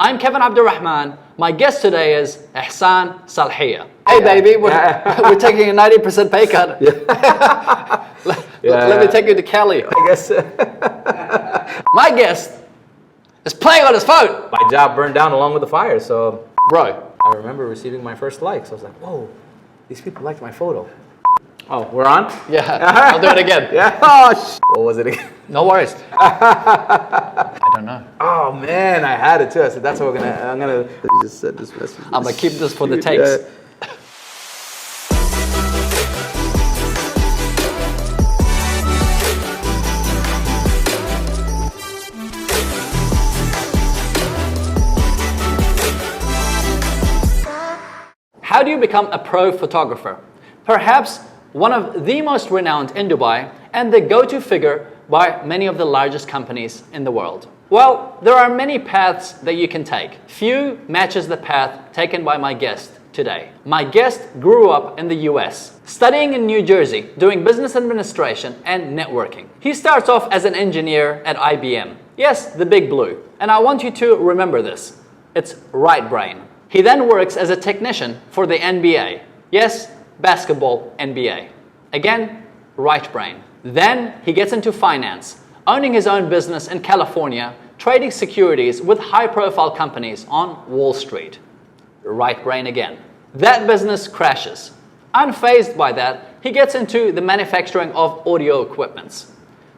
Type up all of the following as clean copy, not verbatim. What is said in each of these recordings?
I'm Kevin Abdulrahman. My guest today is Ihsan Salhia. Hey baby, we're taking a 90% pay cut. Let me take you to Cali. I guess. My guest is playing on his phone. My job burned down along with the fire, so. Bro. I remember receiving my first likes. I was like, whoa, these people liked my photo. Oh, we're on? Yeah, I'll do it again. Yeah. Oh, what was it again? No worries. I don't know. Oh man, I had it too. I said, that's what I'm gonna just send this message. I'm gonna keep this for the takes. Yeah. How do you become a pro photographer? Perhaps one of the most renowned in Dubai and the go-to figure by many of the largest companies in the world. Well, there are many paths that you can take. Few matches the path taken by my guest today. My guest grew up in the US, studying in New Jersey, doing business administration and networking. He starts off as an engineer at IBM. Yes, the big blue. And I want you to remember this. It's right brain. He then works as a technician for the NBA. Yes, basketball NBA. Again, right brain. Then he gets into finance, owning his own business in California, trading securities with high-profile companies on Wall Street. Right brain again. That business crashes. Unfazed by that, he gets into the manufacturing of audio equipments.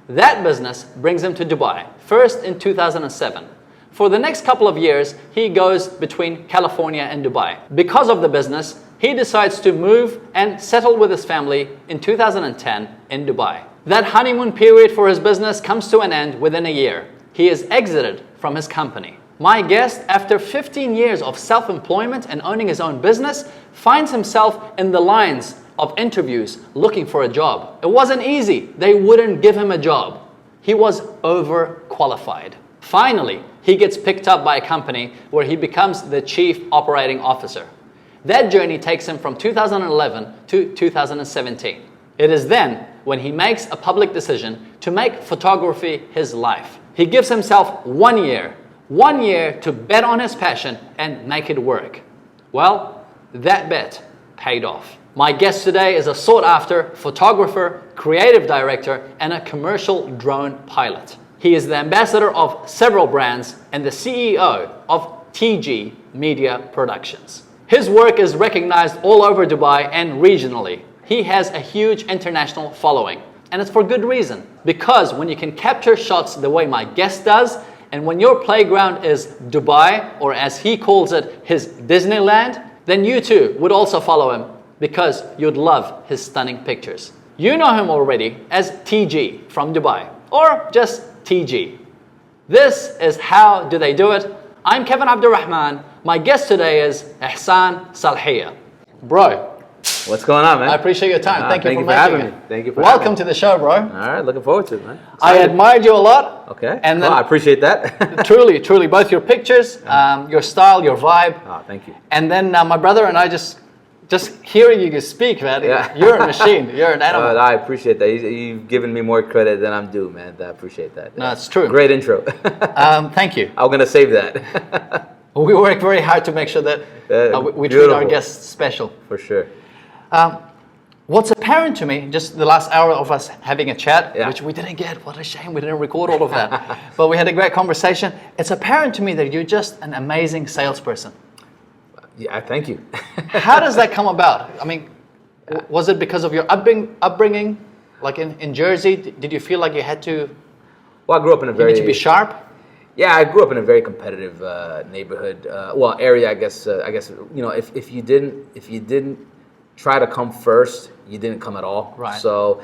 That business brings him to Dubai, first in 2007. For the next couple of years, he goes between California and Dubai. Because of the business, he decides to move and settle with his family in 2010 in Dubai. That honeymoon period for his business comes to an end within a year. He is exited from his company. My guest, after 15 years of self-employment and owning his own business, finds himself in the lines of interviews looking for a job. It wasn't easy. They wouldn't give him a job. He was overqualified. Finally, he gets picked up by a company where he becomes the chief operating officer. That journey takes him from 2011 to 2017. It is then when he makes a public decision to make photography his life. He gives himself 1 year to bet on his passion and make it work. Well, that bet paid off. My guest today is a sought-after photographer, creative director, and a commercial drone pilot. He is the ambassador of several brands and the CEO of TG Media Productions. His work is recognized all over Dubai and regionally. He has a huge international following, and it's for good reason. Because when you can capture shots the way my guest does, and when your playground is Dubai, or as he calls it, his Disneyland, then you too would also follow him because you'd love his stunning pictures. You know him already as TG from Dubai, or just TG. This is How Do They Do It? I'm Kevin Abdulrahman. My guest today is Ihsan Salhia. Bro. What's going on, man? I appreciate your time. Thank you for having making me. it. Thank you for Welcome to the show, bro. All right, looking forward to it, man. I admired you a lot. Okay. And then, I appreciate that. truly, both your pictures, your style, your vibe. Oh, thank you. And then my brother and I just hearing you speak, man. Yeah. You're a machine. You're an animal. I appreciate that. You've given me more credit than I'm due, man. I appreciate that. No, it's true. Great intro. Thank you. I'm gonna save that. We work very hard to make sure that we treat our guests special. For sure. What's apparent to me, just the last hour of us having a chat, Yeah. which we didn't get, what a shame we didn't record all of that, but we had a great conversation. It's apparent to me that you're just an amazing salesperson. Yeah, thank you. How does that come about? I mean, was it because of your upbringing, like in Jersey? Did you feel like you had to? Well, I grew up in a very. You need to be sharp. Yeah, I grew up in a very competitive neighborhood, area. I guess you know, if you didn't try to come first, you didn't come at all. Right. So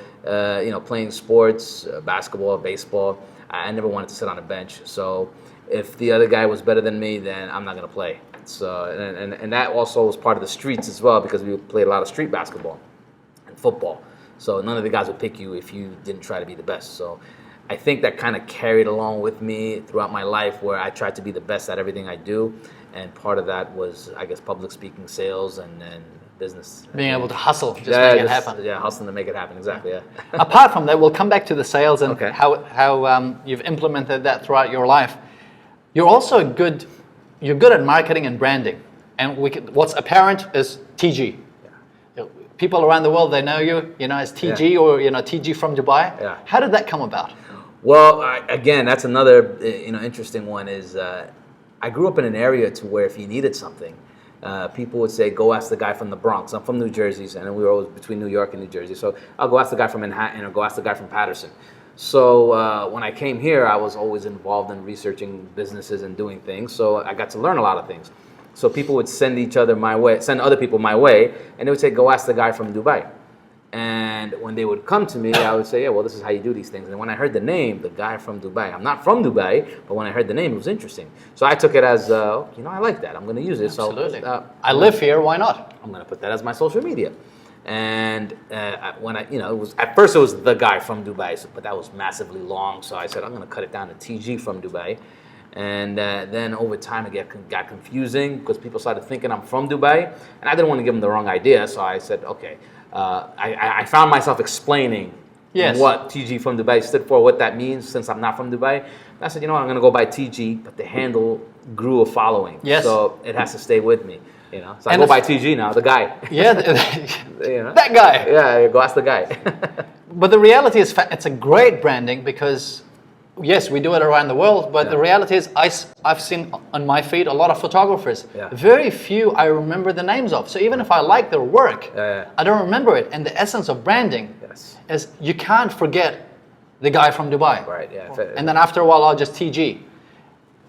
you know, playing sports, basketball, baseball, I never wanted to sit on a bench. So if the other guy was better than me, then I'm not gonna play. So and that also was part of the streets as well, because we played a lot of street basketball and football. So none of the guys would pick you if you didn't try to be the best. So I think that kind of carried along with me throughout my life, where I tried to be the best at everything I do. And part of that was, I guess, public speaking, sales, and business. Being able to hustle, make it happen. Yeah, hustling to make it happen, exactly, yeah. Apart from that, we'll come back to the sales and Okay. how you've implemented that throughout your life. You're also a good you're good at marketing and branding, and what's apparent is TG. People around the world, they know you, as TG or TG from Dubai. Yeah. How did that come about? Well, again, that's another interesting one. Is I grew up in an area to where if you needed something, people would say, "Go ask the guy from the Bronx." I'm from New Jersey, and we were always between New York and New Jersey. So I'll go ask the guy from Manhattan or go ask the guy from Patterson. So when I came here, I was always involved in researching businesses and doing things. So I got to learn a lot of things. So people would send other people my way, and they would say, "Go ask the guy from Dubai." And when they would come to me, I would say, "Yeah, well, this is how you do these things." And when I heard the name, the guy from Dubai, I'm not from Dubai, but when I heard the name, it was interesting. So I took it as, I like that. I'm going to use it. Absolutely. So I live here. Why not? I'm going to put that as my social media. And when at first it was the guy from Dubai, but that was massively long. So I said, I'm going to cut it down to TG from Dubai. And then over time it got confusing because people started thinking I'm from Dubai, and I didn't want to give them the wrong idea. So I said, okay. I found myself explaining what TG from Dubai stood for, what that means, since I'm not from Dubai. And I said, I'm going to go by TG, but the handle grew a following. Yes. So it has to stay with me. So I go by TG now, the guy. Yeah, that guy. Yeah, go ask the guy. But the reality is, it's a great branding because, yes, we do it around the world, but the reality is I've seen on my feed a lot of photographers. Yeah. Very few I remember the names of. So even if I like their work, I don't remember it. And the essence of branding is you can't forget the guy from Dubai. Right, yeah. And then after a while, I'll just TG.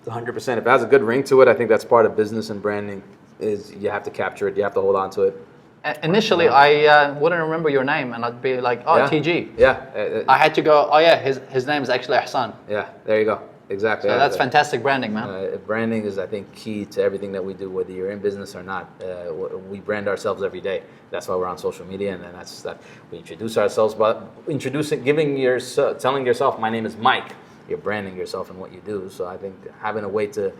100%. If it has a good ring to it, I think that's part of business and branding, is you have to capture it, you have to hold on to it. Initially, I wouldn't remember your name, and I'd be like, TG. Yeah. I had to go, his name is actually Ihsan. Yeah, there you go. Exactly. So that's fantastic branding, man. Branding is, I think, key to everything that we do, whether you're in business or not. We brand ourselves every day. That's why we're on social media, and that's that. We introduce ourselves by telling yourself, "My name is Mike." You're branding yourself and what you do. So I think having a way to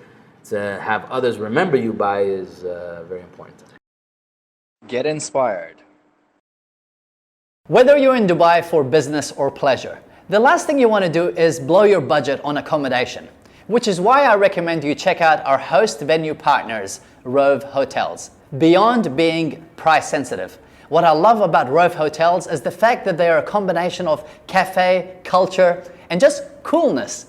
have others remember you by is very important. Get inspired. Whether you're in Dubai for business or pleasure, the last thing you want to do is blow your budget on accommodation, which is why I recommend you check out our host venue partners, Rove Hotels. Beyond being price sensitive, what I love about Rove Hotels is the fact that they are a combination of cafe, culture, and just coolness.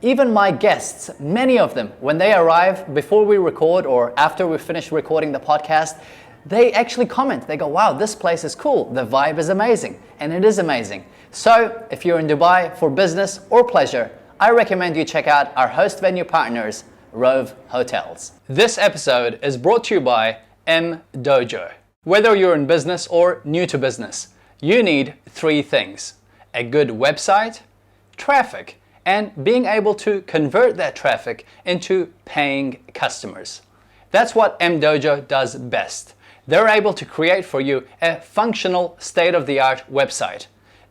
Even my guests, many of them, when they arrive before we record or after we finish recording the podcast, they actually comment. They go, "Wow, this place is cool. The vibe is amazing." And it is amazing. So if you're in Dubai for business or pleasure, I recommend you check out our host venue partners, Rove Hotels. This episode is brought to you by M Dojo. Whether you're in business or new to business, you need 3 things: a good website, traffic, and being able to convert that traffic into paying customers. That's what M Dojo does best. They're able to create for you a functional, state-of-the-art website,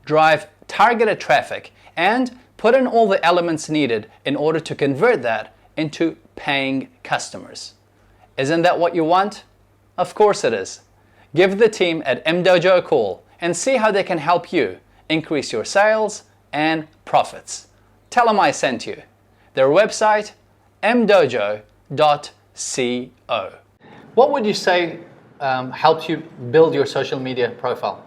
drive targeted traffic, and put in all the elements needed in order to convert that into paying customers. Isn't that what you want? Of course it is. Give the team at M Dojo a call and see how they can help you increase your sales and profits. Tell them I sent you. Their website, mdojo.co. What would you say helped you build your social media profile?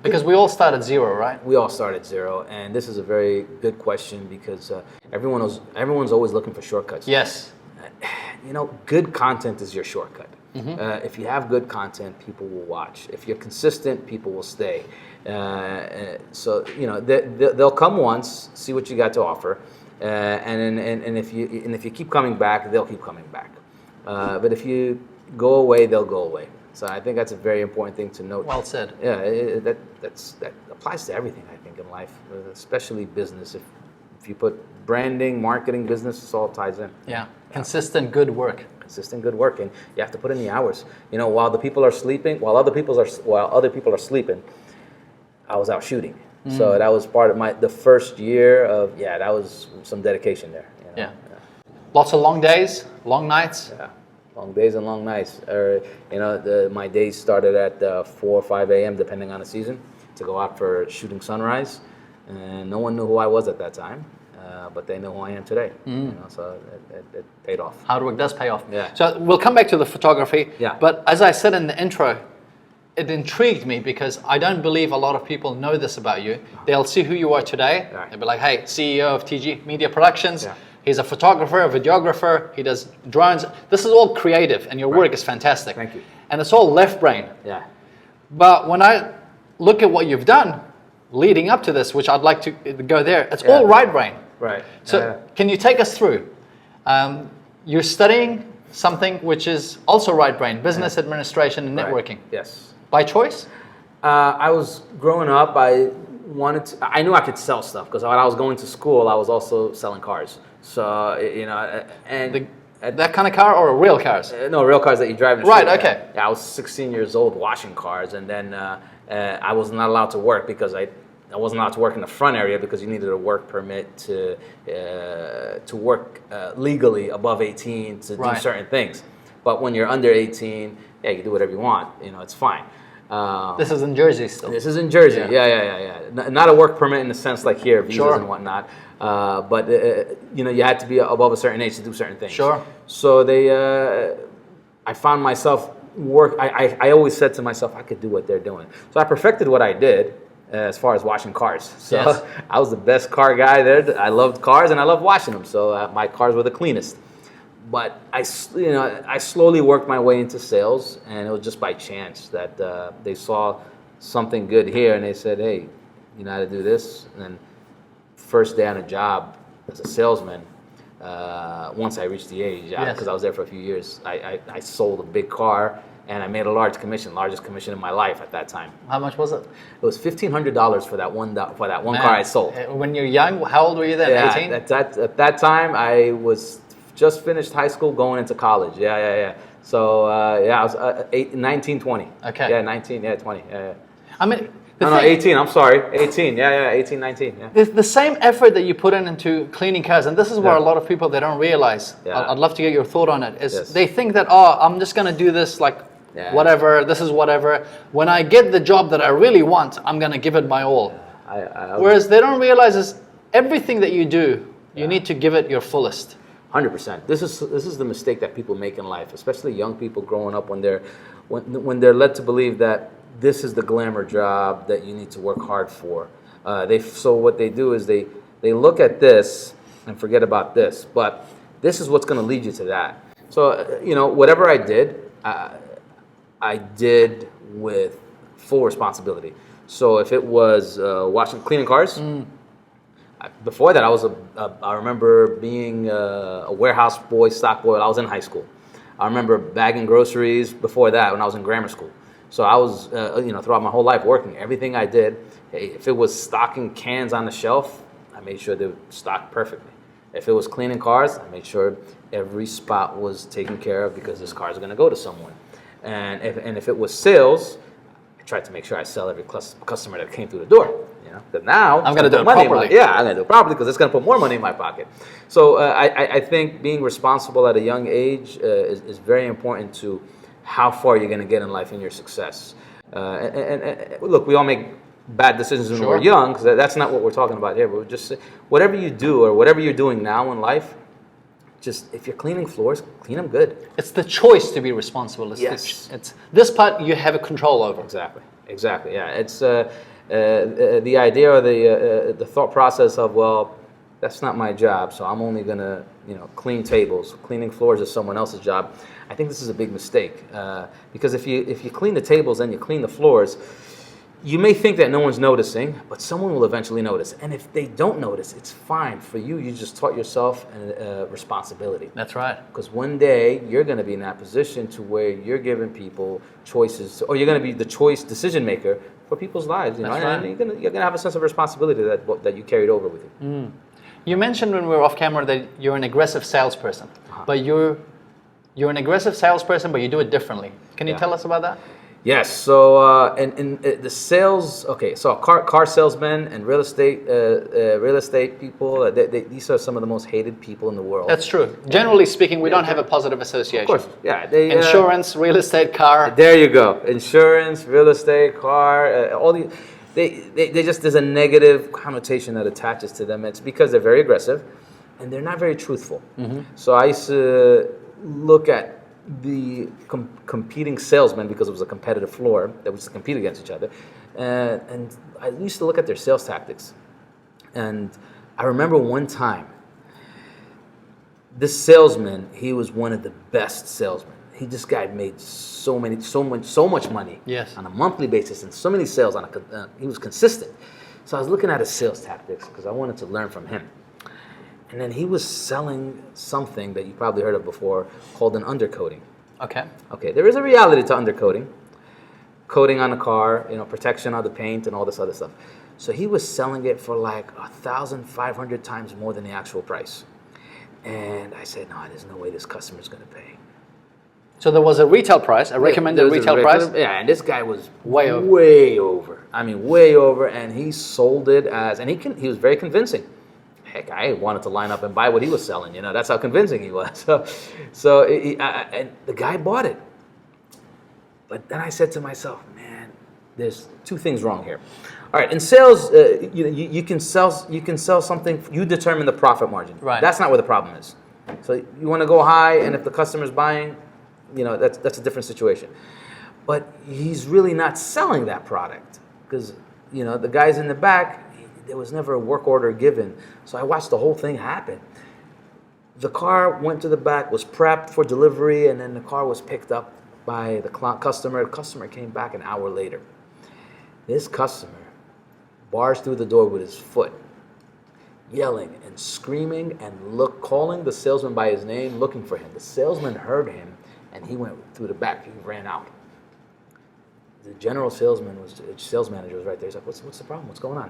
Because we all start at zero, right? We all start at zero, and this is a very good question because everyone's always looking for shortcuts. Yes. Good content is your shortcut. If you have good content, people will watch. If you're consistent, people will stay. So they'll come once, see what you got to offer, and if you keep coming back, they'll keep coming back. But if you go away, they'll go away. So I think that's a very important thing to note. Well said. Yeah, that applies to everything, I think, in life, especially business. If you put branding, marketing, business, it all ties in. Yeah, consistent good work. Consistent good work, and you have to put in the hours. While other people are sleeping, I was out shooting. So that was part of the first year of that was some dedication there. Yeah. Lots of long days, long nights. Yeah. Long days and long nights. My days started at 4 or 5 a.m. depending on the season to go out for shooting sunrise, and no one knew who I was at that time. but they know who I am today. So it paid off. Hard work does pay off. Yeah. So we'll come back to the photography. Yeah. But as I said in the intro, it intrigued me because I don't believe a lot of people know this about you. They'll see who you are today. Right. They'll be like, hey, CEO of TG Media Productions. Yeah. He's a photographer, a videographer. He does drones. This is all creative, and your work is fantastic. Thank you. And it's all left brain. Yeah. But when I look at what you've done leading up to this, which I'd like to go there, it's all right brain. Right. So can you take us through? You're studying something which is also right brain, business administration and networking. Yes. By choice? I was growing up. I knew I could sell stuff because when I was going to school, I was also selling cars. So and that kind of car or real cars? No, real cars that you drive in the Right. street. Okay. Yeah, I was 16 years old washing cars, and then I was not allowed to work because I wasn't allowed to work in the front area because you needed a work permit to work legally above 18 to do certain things. But when you're under 18, yeah, you can do whatever you want. It's fine. This is in Jersey still. This is in Jersey. Yeah. Not a work permit in the sense like here, visas and whatnot. But you had to be above a certain age to do certain things. Sure. So I found myself I always said to myself, I could do what they're doing. So I perfected what I did as far as washing cars. So I was the best car guy there. I loved cars and I loved washing them. So my cars were the cleanest. But I slowly worked my way into sales, and it was just by chance that they saw something good here, and they said, "Hey, you know how to do this?" And then first day on a job as a salesman, once I reached the age, because I was there for a few years, I sold a big car, and I made a largest commission in my life at that time. How much was it? It was $1,500 for that one car I sold. When you're young, how old were you then? 18? At that time, I was just finished high school, going into college. Yeah. So I was 19, 20. Okay. Yeah, 19. Yeah, 20. Yeah. I mean, 18. I'm sorry, 18. Yeah, 18, 19. Yeah. The same effort that you put into cleaning cars, and this is where a lot of people, they don't realize. Yeah. I'd love to get your thought on it. Is they think that I'm just gonna do this whatever. This is whatever. When I get the job that I really want, I'm gonna give it my all. Whereas they don't realize is everything that you do, you need to give it your fullest. 100%. This is the mistake that people make in life, especially young people growing up when they're led to believe that this is the glamour job that you need to work hard for. So what they do is they look at this and forget about this, but this is what's going to lead you to that. So whatever I did, I did with full responsibility. So if it was cleaning cars. Before that, I remember being a warehouse boy, stock boy. I was in high school. I remember bagging groceries before that when I was in grammar school. So I was, throughout my whole life working. Everything I did, if it was stocking cans on the shelf, I made sure they were stocked perfectly. If it was cleaning cars, I made sure every spot was taken care of because this car is going to go to someone. And if it was sales, I tried to make sure I sell every customer that came through the door. But now I'm going to do it properly. I'm going to do it properly because it's going to put more money in my pocket. So I think being responsible at a young age is very important to how far you're going to get in life and your success. And look, we all make bad decisions when we're young, because that's not what we're talking about here. But just whatever you do or whatever you're doing now in life, just if you're cleaning floors, clean them good. It's the choice to be responsible. It's this part you have a control over. Exactly. Yeah, it's the idea or the thought process of, well, that's not my job, so I'm only gonna clean tables. Cleaning floors is someone else's job. I think this is a big mistake because if you clean the tables and you clean the floors, you may think that no one's noticing, but someone will eventually notice. And if they don't notice, it's fine for you. You just taught yourself responsibility. That's right. Because one day you're going to be in that position to where you're giving people choices, or you're going to be the choice decision maker for people's lives. That's right. And you're going to have a sense of responsibility that you carried over with you. You mentioned when we were off camera that you're an aggressive salesperson, but you're an aggressive salesperson, but you do it differently. Can you tell us about that? Yes. So in the sales, so car salesmen and real estate people, these are some of the most hated people in the world. That's true. Generally speaking, we don't have a positive association. Of course, yeah. Insurance, real estate, car. There you go. Insurance, real estate, car, all these. they just, there's a negative connotation that attaches to them. It's because they're very aggressive and they're not very truthful. So I used to look at the competing salesmen, because it was a competitive floor that we used to compete against each other, and I used to look at their sales tactics. And I remember one time, this salesman, he was one of the best salesmen. This guy made so much money on a monthly basis, and so many sales he was consistent. So I was looking at his sales tactics because I wanted to learn from him. And then he was selling something that you probably heard of before called an undercoating. Okay, there is a reality to undercoating. Coating on the car, protection on the paint and all this other stuff. So he was selling it for like 1,500 times more than the actual price. And I said, no, there's no way this customer's going to pay. So there was a retail price, a recommended retail price? Yeah, and this guy was way over. Way over. I mean, way over, and he sold it as, and he was very convincing. Heck, I wanted to line up and buy what he was selling. That's how convincing he was. So and the guy bought it. But then I said to myself, man, there's two things wrong here. All right, in sales, you can sell something. You determine the profit margin. Right. That's not where the problem is. So you want to go high, and if the customer's buying, that's a different situation. But he's really not selling that product because the guys in the back, there was never a work order given. So I watched the whole thing happen. The car went to the back, was prepped for delivery, and then the car was picked up by the customer. The customer came back an hour later. This customer barged through the door with his foot, yelling and screaming and calling the salesman by his name, looking for him. The salesman heard him, and he went through the back. He ran out. The sales manager was right there. He's like, what's the problem? What's going on?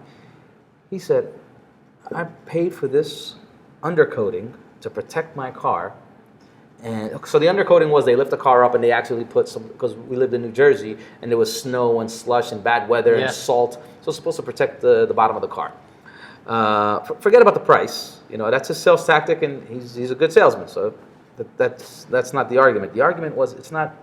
He said, I paid for this undercoating to protect my car. And so the undercoating was they lift the car up and they actually put some, because we lived in New Jersey and there was snow and slush and bad weather and salt. So it's supposed to protect the bottom of the car. Forget about the price. That's his sales tactic, and he's a good salesman. So that's not the argument. The argument was it's not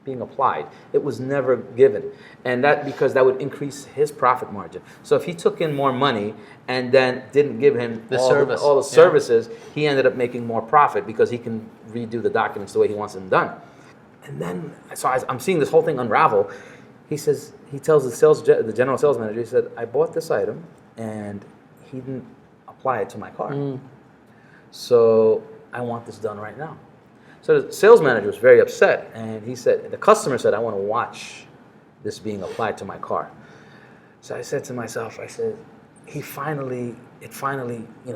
being applied. It was never given. And because that would increase his profit margin. So if he took in more money and then didn't give him all the services, he ended up making more profit because he can redo the documents the way he wants them done. And then, so I'm seeing this whole thing unravel. He tells the general sales manager, he said, I bought this item and he didn't apply it to my car. So I want this done right now. So the sales manager was very upset, and the customer said, I want to watch this being applied to my car. So I said to myself, it finally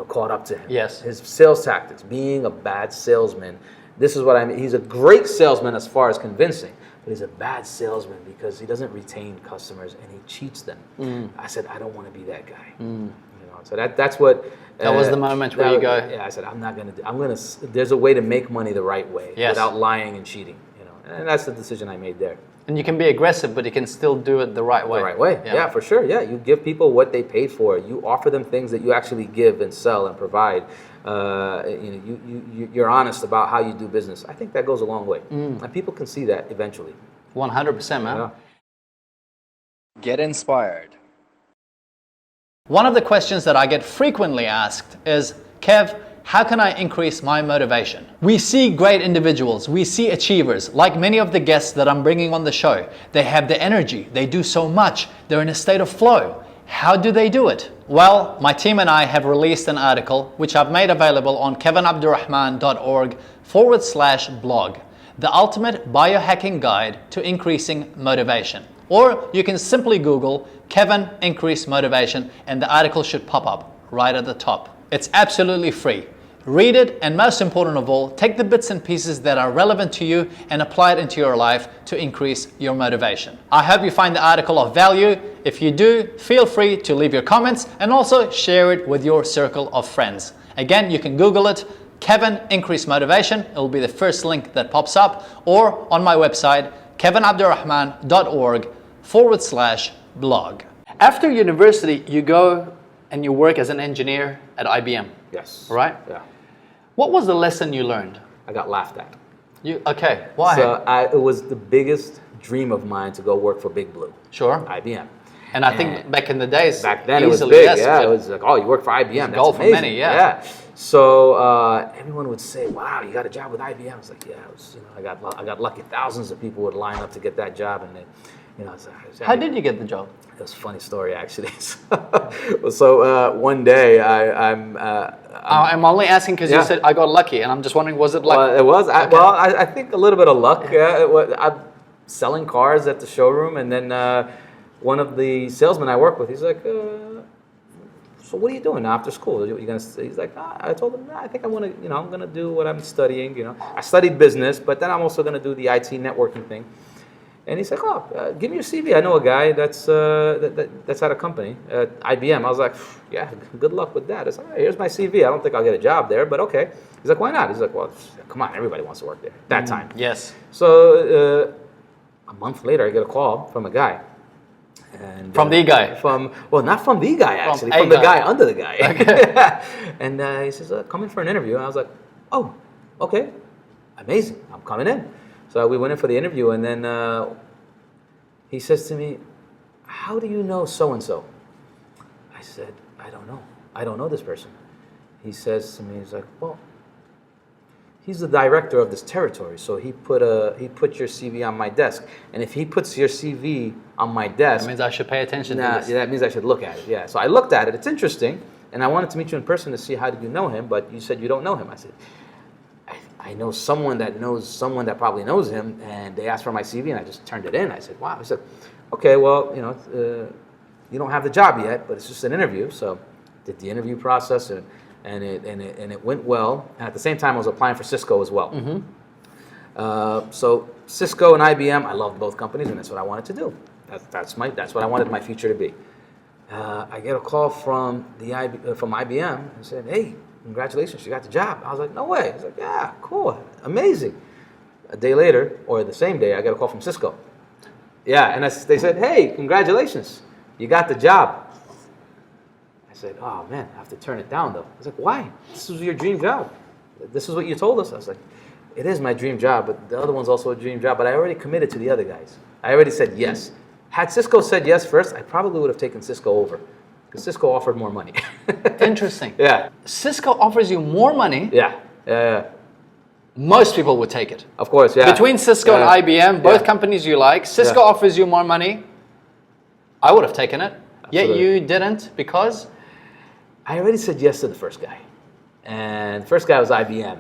caught up to him. Yes. His sales tactics, being a bad salesman. This is what I mean. He's a great salesman as far as convincing, but he's a bad salesman because he doesn't retain customers and he cheats them. I said, I don't want to be that guy. So that's what. That was the moment where you go. Yeah, I said, there's a way to make money the right way without lying and cheating. And that's the decision I made there. And you can be aggressive, but you can still do it the right way. The right way, yeah, for sure. Yeah, you give people what they paid for. You offer them things that you actually give and sell and provide. You're honest about how you do business. I think that goes a long way. And people can see that eventually. 100%, man. Yeah. Get inspired. One of the questions that I get frequently asked is, Kev, how can I increase my motivation? We see great individuals, we see achievers, like many of the guests that I'm bringing on the show. They have the energy, they do so much, they're in a state of flow. How do they do it? Well, my team and I have released an article which I've made available on kevinabdulrahman.org/blog, the ultimate biohacking guide to increasing motivation. Or you can simply Google Kevin Increase Motivation and the article should pop up right at the top. It's absolutely free. Read it, and most important of all, take the bits and pieces that are relevant to you and apply it into your life to increase your motivation. I hope you find the article of value. If you do, feel free to leave your comments and also share it with your circle of friends. Again, you can Google it, Kevin Increase Motivation. It will be the first link that pops up, or on my website, kevinabdulrahman.org/blog. After university, you go and you work as an engineer at IBM. Yes. Right? Yeah. What was the lesson you learned? I got laughed at. Why? So it was the biggest dream of mine to go work for Big Blue. Sure. IBM. And I think back in the days, back then it was easily, big. yes, yeah, but it was like, oh, you work for IBM. That's goal for amazing. many, yeah. So everyone would say, wow, you got a job with IBM. I was like, yeah, I got lucky. Thousands of people would line up to get that job, and then, How did you get the job? It was a funny story, actually. So one day, I'm only asking because you said I got lucky, and I'm just wondering, was it luck? Well, it was. I think a little bit of luck. Yeah, I'm selling cars at the showroom, and then one of the salesmen I work with, he's like, "So what are you doing after school? You gonna?" He's like, I told him, I think I want to. I'm gonna do what I'm studying. I studied business, but then I'm also gonna do the IT networking thing. And he's like, oh, give me your CV. I know a guy that's at a company, at IBM. I was like, yeah, good luck with that. I said, here's my CV. I don't think I'll get a job there, but okay. He's like, why not? He's like, well, come on, everybody wants to work there at that time. Yes. So a month later, I get a call from a guy. And, from the guy? Not from the guy, actually. From the guy under the guy. Okay. And he says, come in for an interview. And I was like, oh, okay, amazing. I'm coming in. So we went in for the interview, and then he says to me, how do you know so-and-so? I said, I don't know. I don't know this person. He says to me, he's like, well, he's the director of this territory, so he put your CV on my desk. And if he puts your CV on my desk... That means I should pay attention to this. That means I should look at it, yeah. So I looked at it. It's interesting, and I wanted to meet you in person to see how did you know him, but you said you don't know him. I said... I know someone that knows someone that probably knows him, and they asked for my CV, and I just turned it in. I said, wow. I said, okay, well, you don't have the job yet, but it's just an interview. So did the interview process, and it went well. And at the same time, I was applying for Cisco as well. Mm-hmm. So Cisco and IBM, I loved both companies, and that's what I wanted to do. That's what I wanted my future to be. I get a call from IBM and said, hey, congratulations, you got the job. I was like, no way. I was like, yeah, cool, amazing. A day later, or the same day, I got a call from Cisco. Yeah, and they said, hey, congratulations, you got the job. I said, oh man, I have to turn it down though. I was like, why? This was your dream job. This is what you told us. I was like, it is my dream job, but the other one's also a dream job, but I already committed to the other guys. I already said yes. Had Cisco said yes first, I probably would have taken Cisco over. Because Cisco offered more money. Interesting. Yeah. Cisco offers you more money. Yeah. Most people would take it. Of course, yeah. Between Cisco and IBM, both companies you like, Cisco offers you more money. I would have taken it. Absolutely. Yet you didn't because? I already said yes to the first guy. And the first guy was IBM.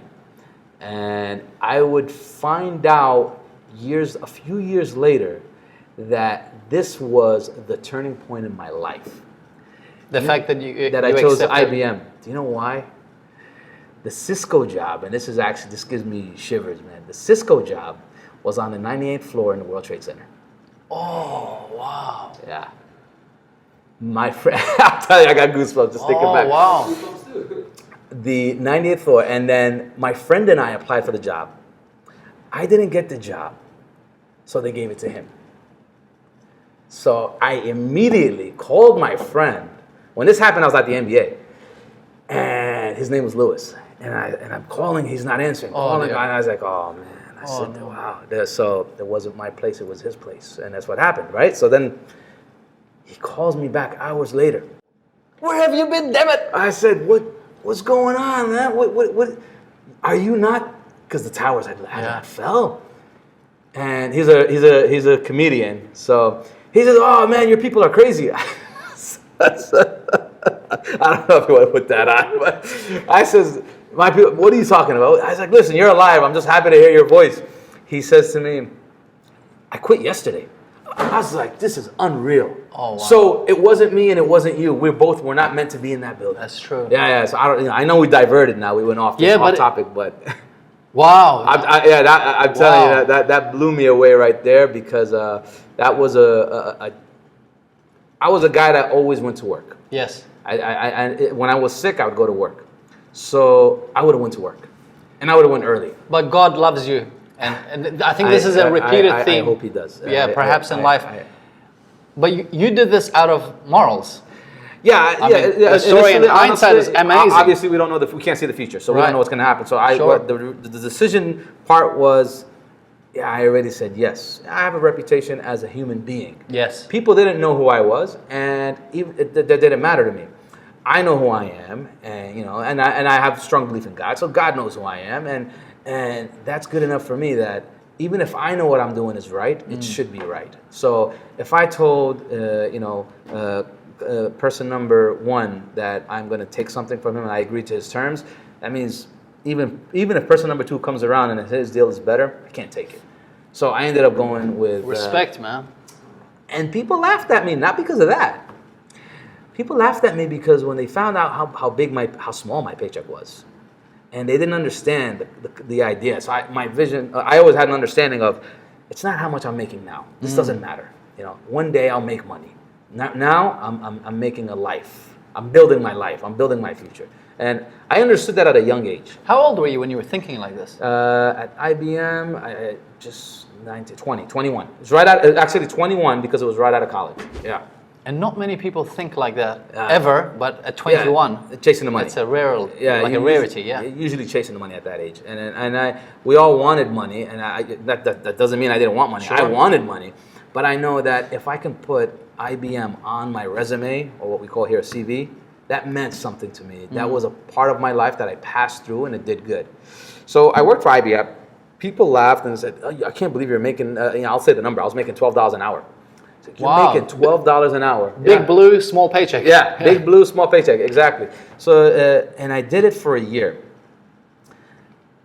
And I would find out a few years later that this was the turning point in my life. The fact that I chose IBM. Do you know why? The Cisco job, and this gives me shivers, man. The Cisco job was on the 98th floor in the World Trade Center. Oh, wow. Yeah. My friend, I'll tell you, I got goosebumps just thinking back. Oh, wow. The 98th floor, and then my friend and I applied for the job. I didn't get the job, so they gave it to him. So I immediately called my friend. When this happened, I was at the NBA, and his name was Lewis. And I'm calling, he's not answering. And I was like, oh man. I said, wow. So it wasn't my place, it was his place. And that's what happened, right? So then he calls me back hours later. Where have you been, damn it? I said, what's going on, man? What are you not? Because the towers had fell. And he's a comedian. So he says, oh man, your people are crazy. I don't know if you want to put that on, but I says, my people, what are you talking about? I was like, listen, you're alive. I'm just happy to hear your voice. He says to me, I quit yesterday. I was like, this is unreal. Oh, wow. So it wasn't me and it wasn't you. We're not meant to be in that building. That's true. Yeah. So I know we diverted now. We went off topic, but wow. I'm telling you that blew me away right there because that was I was a guy that always went to work. Yes. When I was sick, I would go to work. So I would have went to work, and I would have went early. But God loves you, and I think this is a repeated theme. I hope He does. Perhaps in life. But you did this out of morals. Yeah. The story in hindsight is amazing. Obviously, we don't know we can't see the future, so we don't know what's going to happen. So the decision part was, yeah, I already said yes. I have a reputation as a human being. Yes. People didn't know who I was, and even that didn't matter to me. I know who I am, and I have strong belief in God, so God knows who I am, and that's good enough for me. That even if I know what I'm doing is right, it should be right. So if I told person number one that I'm going to take something from him and I agree to his terms, that means even if person number two comes around and his deal is better, I can't take it. So I ended up going with Respect, man. and people laughed at me, not because of that. People laughed at me because when they found out how small my paycheck was, and they didn't understand the idea. So my vision, I always had an understanding of, it's not how much I'm making now. This doesn't matter. One day I'll make money. Now I'm making a life. I'm building my life. I'm building my future. And I understood that at a young age. How old were you when you were thinking like this? At IBM, I just 21. It's right at, actually 21 because it was right out of college. Yeah. And not many people think like that ever, but at 21, chasing the money. it's a rarity. Yeah. Usually chasing the money at that age, we all wanted money, and that doesn't mean I didn't want money. Sure. I wanted money, but I know that if I can put IBM on my resume, or what we call here a CV, that meant something to me. That was a part of my life that I passed through, and it did good. So I worked for IBM. People laughed and said, "Oh, I can't believe you're making." I'll say the number. I was making $12 an hour. You're making $12 an hour. Big blue, small paycheck. Yeah, big blue, small paycheck, exactly. So, and I did it for a year.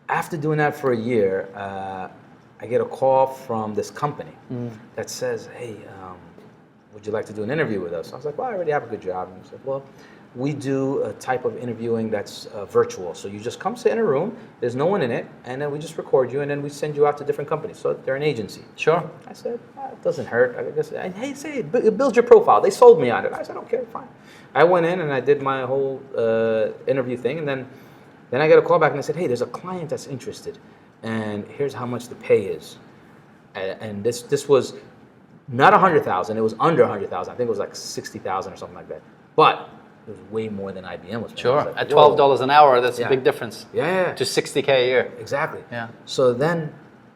After doing that for a year, I get a call from this company that says, "Hey, would you like to do an interview with us?" I was like, "Well, I already have a good job." And he said, "Well, we do a type of interviewing that's virtual. So you just come sit in a room, there's no one in it, and then we just record you, and then we send you out to different companies." So they're an agency. Sure. I said, it doesn't hurt. I guess, hey, say it builds your profile. They sold me on it. I said, okay, fine. I went in and I did my whole interview thing, and then I get a call back and they said, hey, there's a client that's interested, and here's how much the pay is. And this was not 100,000. It was under 100,000. I think it was like 60,000 or something like that. But it was way more than IBM was paying. Sure. Like, at $12 an hour, that's a big difference. Yeah. To $60K a year. Exactly. Yeah. So then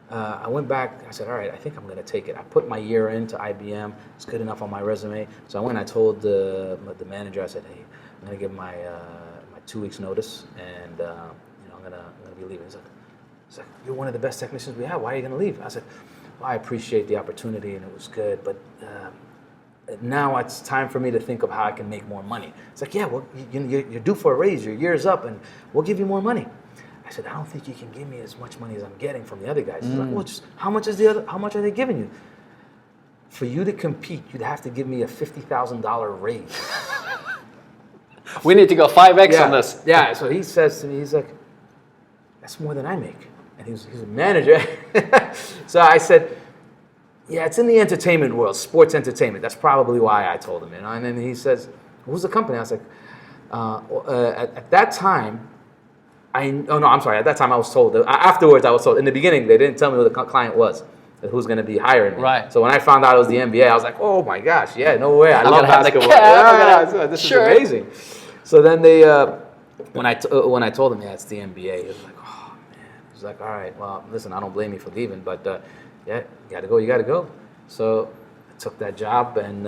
I went back. I said, all right, I think I'm going to take it. I put my year into IBM. It's good enough on my resume. So I went and I told the manager, I said, hey, I'm going to give my 2 weeks notice, and I'm going to be leaving. He's like, you're one of the best technicians we have. Why are you going to leave? I said, well, I appreciate the opportunity, and it was good, but now it's time for me to think of how I can make more money. It's like, yeah, well, you're due for a raise. Your year's up, and we'll give you more money. I said, I don't think you can give me as much money as I'm getting from the other guys. He's like, well, just how much are they giving you? For you to compete, you'd have to give me a $50,000 raise. We need to go 5X on this. Yeah. So he says to me, he's like, that's more than I make. And he's a manager. So I said, yeah, it's in the entertainment world, sports entertainment. That's probably why I told him. And then he says, who's the company? I was like, at that time, at that time I was told. Afterwards, I was told. In the beginning, they didn't tell me who the client was, who's going to be hiring me. Right. So when I found out it was the NBA, I was like, oh my gosh, yeah, no way. I love basketball. This is amazing. So then they, when I told him, yeah, it's the NBA, he was like, oh man. He was like, all right, well, listen, I don't blame you for leaving, but yeah, you got to go. So I took that job, and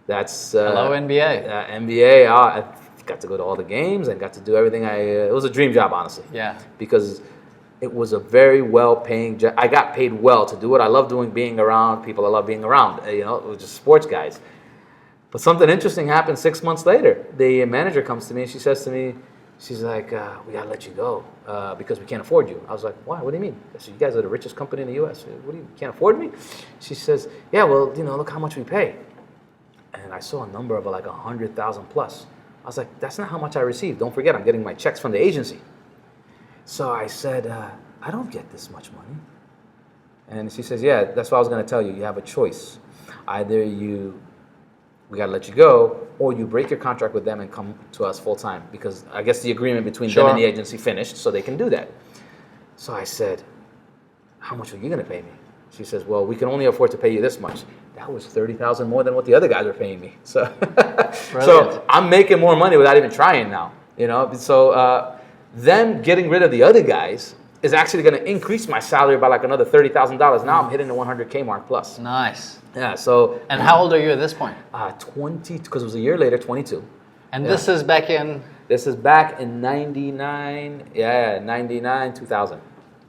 that's hello NBA. NBA. I got to go to all the games and got to do everything. It was a dream job, honestly. Yeah. Because it was a very well-paying job. I got paid well to do what I love doing, being around people I love being around. It was just sports guys. But something interesting happened 6 months later. The manager comes to me and she says to me, she's like, we got to let you go because we can't afford you. I was like, why? What do you mean? I said, you guys are the richest company in the U.S. What do you can't afford me? She says, yeah, well, look how much we pay. And I saw a number of like 100,000 plus. I was like, that's not how much I received. Don't forget, I'm getting my checks from the agency. So I said, I don't get this much money. And she says, yeah, that's what I was going to tell you. You have a choice. Either we got to let you go, or you break your contract with them and come to us full time, because I guess the agreement between them and the agency finished, so they can do that. So I said, how much are you going to pay me? She says, well, we can only afford to pay you this much. That was $30,000 more than what the other guys were paying me. So, so I'm making more money without even trying now. So them getting rid of the other guys is actually going to increase my salary by like another $30,000. Now I'm hitting the 100K mark plus. Nice. Yeah. So. And how old are you at this point? 20, because it was a year later, 22. And this is back in. This is back in 99. Yeah, 99, 2000.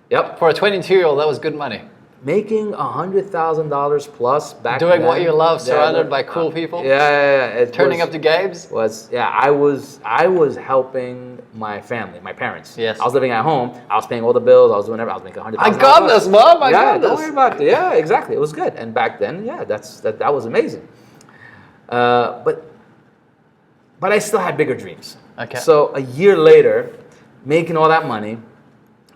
Yep. For a 22-year-old, that was good money. Making $100,000 plus back Doing then, what you love, surrounded by cool people. Yeah. Turning up to Gabe's. I was helping my family, my parents. Yes. I was living at home. I was paying all the bills. I was doing everything. I was making $100,000. I got this, Mom. I got this. Don't worry about it. Yeah, exactly. It was good. And back then, yeah, that was amazing. But I still had bigger dreams. Okay. So a year later, making all that money,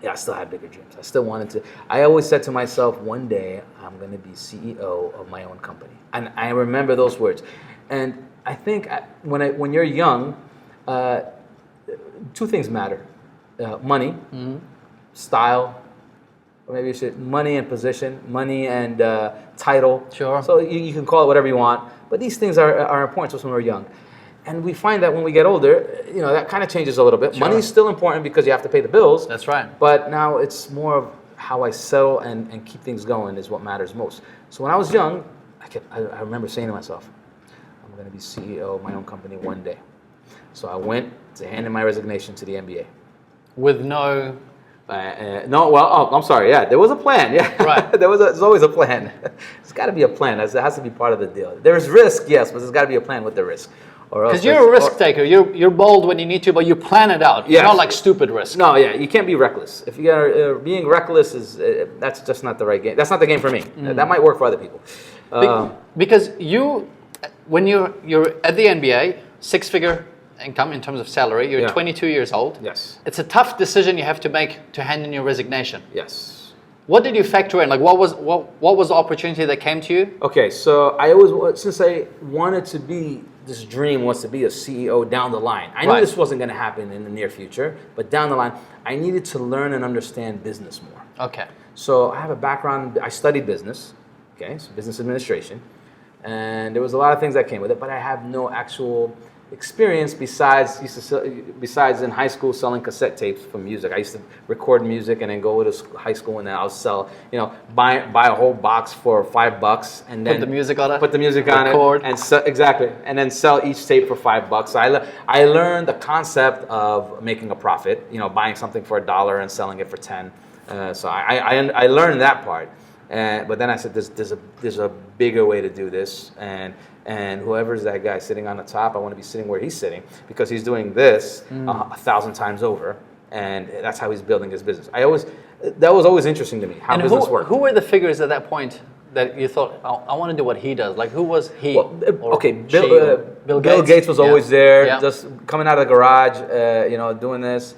yeah, I still had bigger dreams. I still wanted to. I always said to myself, one day I'm going to be CEO of my own company. And I remember those words. And I think when you're young, two things matter: money, style, or maybe you should money and position, money and title. Sure. So you can call it whatever you want, but these things are important to us when we're young. And we find that when we get older, that kind of changes a little bit. Sure. Money is still important because you have to pay the bills. That's right. But now it's more of how I settle and keep things going is what matters most. So when I was young, I remember saying to myself, I'm going to be CEO of my own company one day. So I went to hand in my resignation to the NBA. With no... I'm sorry. Yeah, there was a plan. Yeah, right. There's always a plan. There's got to be a plan. It has to be part of the deal. There's risk, yes, but there's got to be a plan with the risk. Because you're a risk taker. You're bold when you need to, but you plan it out. You're not like stupid risk. No, yeah, you can't be reckless. If you are being reckless that's just not the right game. That's not the game for me. That might work for other people. Because when you're at the NBA, 6-figure income in terms of salary, you're 22 years old. Yes. It's a tough decision you have to make to hand in your resignation. Yes. What did you factor in? Like, what was the opportunity that came to you? Okay, so I always, since I wanted to be, this dream was to be a CEO down the line. I knew this wasn't going to happen in the near future, but down the line, I needed to learn and understand business more. Okay. So I have a background, I studied business, okay, so business administration, and there was a lot of things that came with it, but I have no actual experience besides in high school selling cassette tapes for music. I used to record music and then go to high school and then I'll sell, buy a whole box for $5 and then put the music on it, exactly, and then sell each tape for $5. So I learned the concept of making a profit, buying something for $1 and selling it for 10. So I learned that part. But then I said, there's a bigger way to do this, and whoever's that guy sitting on the top, I want to be sitting where he's sitting because he's doing this 1,000 times over, and that's how he's building his business. That was always interesting to me, how business works. Who were the figures at that point that you thought, I want to do what he does? Like, who was he? Well, Bill Gates was always there, just coming out of the garage, doing this.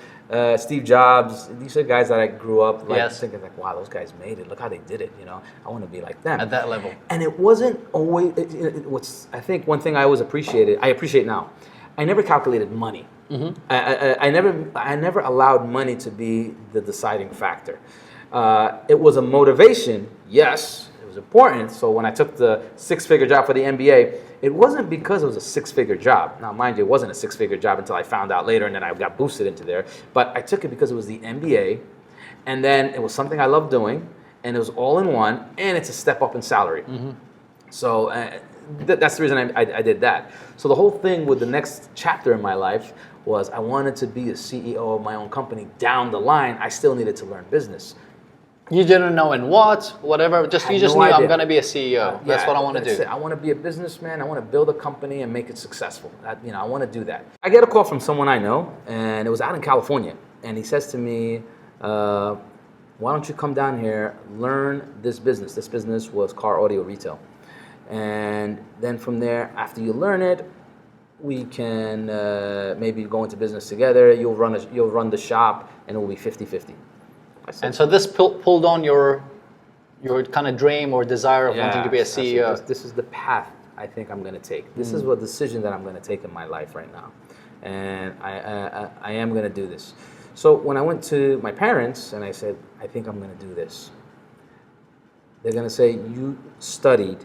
Steve Jobs, these are guys that I grew up thinking like, wow, those guys made it. Look how they did it. I want to be like them. At that level. And it wasn't always. I think one thing I appreciate now. I never calculated money. Mm-hmm. I never allowed money to be the deciding factor. It was a motivation, yes. It was important. So when I took the 6-figure job for the NBA, it wasn't because it was a 6-figure job. Now, mind you, it wasn't a 6-figure job until I found out later, and then I got boosted into there. But I took it because it was the NBA, and then it was something I loved doing, and it was all in one, and it's a step up in salary. Mm-hmm. So that's the reason I did that. So the whole thing with the next chapter in my life was I wanted to be a CEO of my own company down the line. I still needed to learn business. You didn't know in whatever, you just knew I'm going to be a CEO. That's what I want to do. I want to be a businessman. I want to build a company and make it successful. I want to do that. I get a call from someone I know, and it was out in California. And he says to me, why don't you come down here, learn this business. This business was car audio retail. And then from there, after you learn it, we can maybe go into business together. You'll run the shop, and it will be 50-50. And so this pulled on your kind of dream or desire of wanting to be a CEO. This is the path I think I'm going to take. This is what decision that I'm going to take in my life right now, and I am going to do this. So when I went to my parents and I said, I think I'm going to do this, they're going to say, you studied,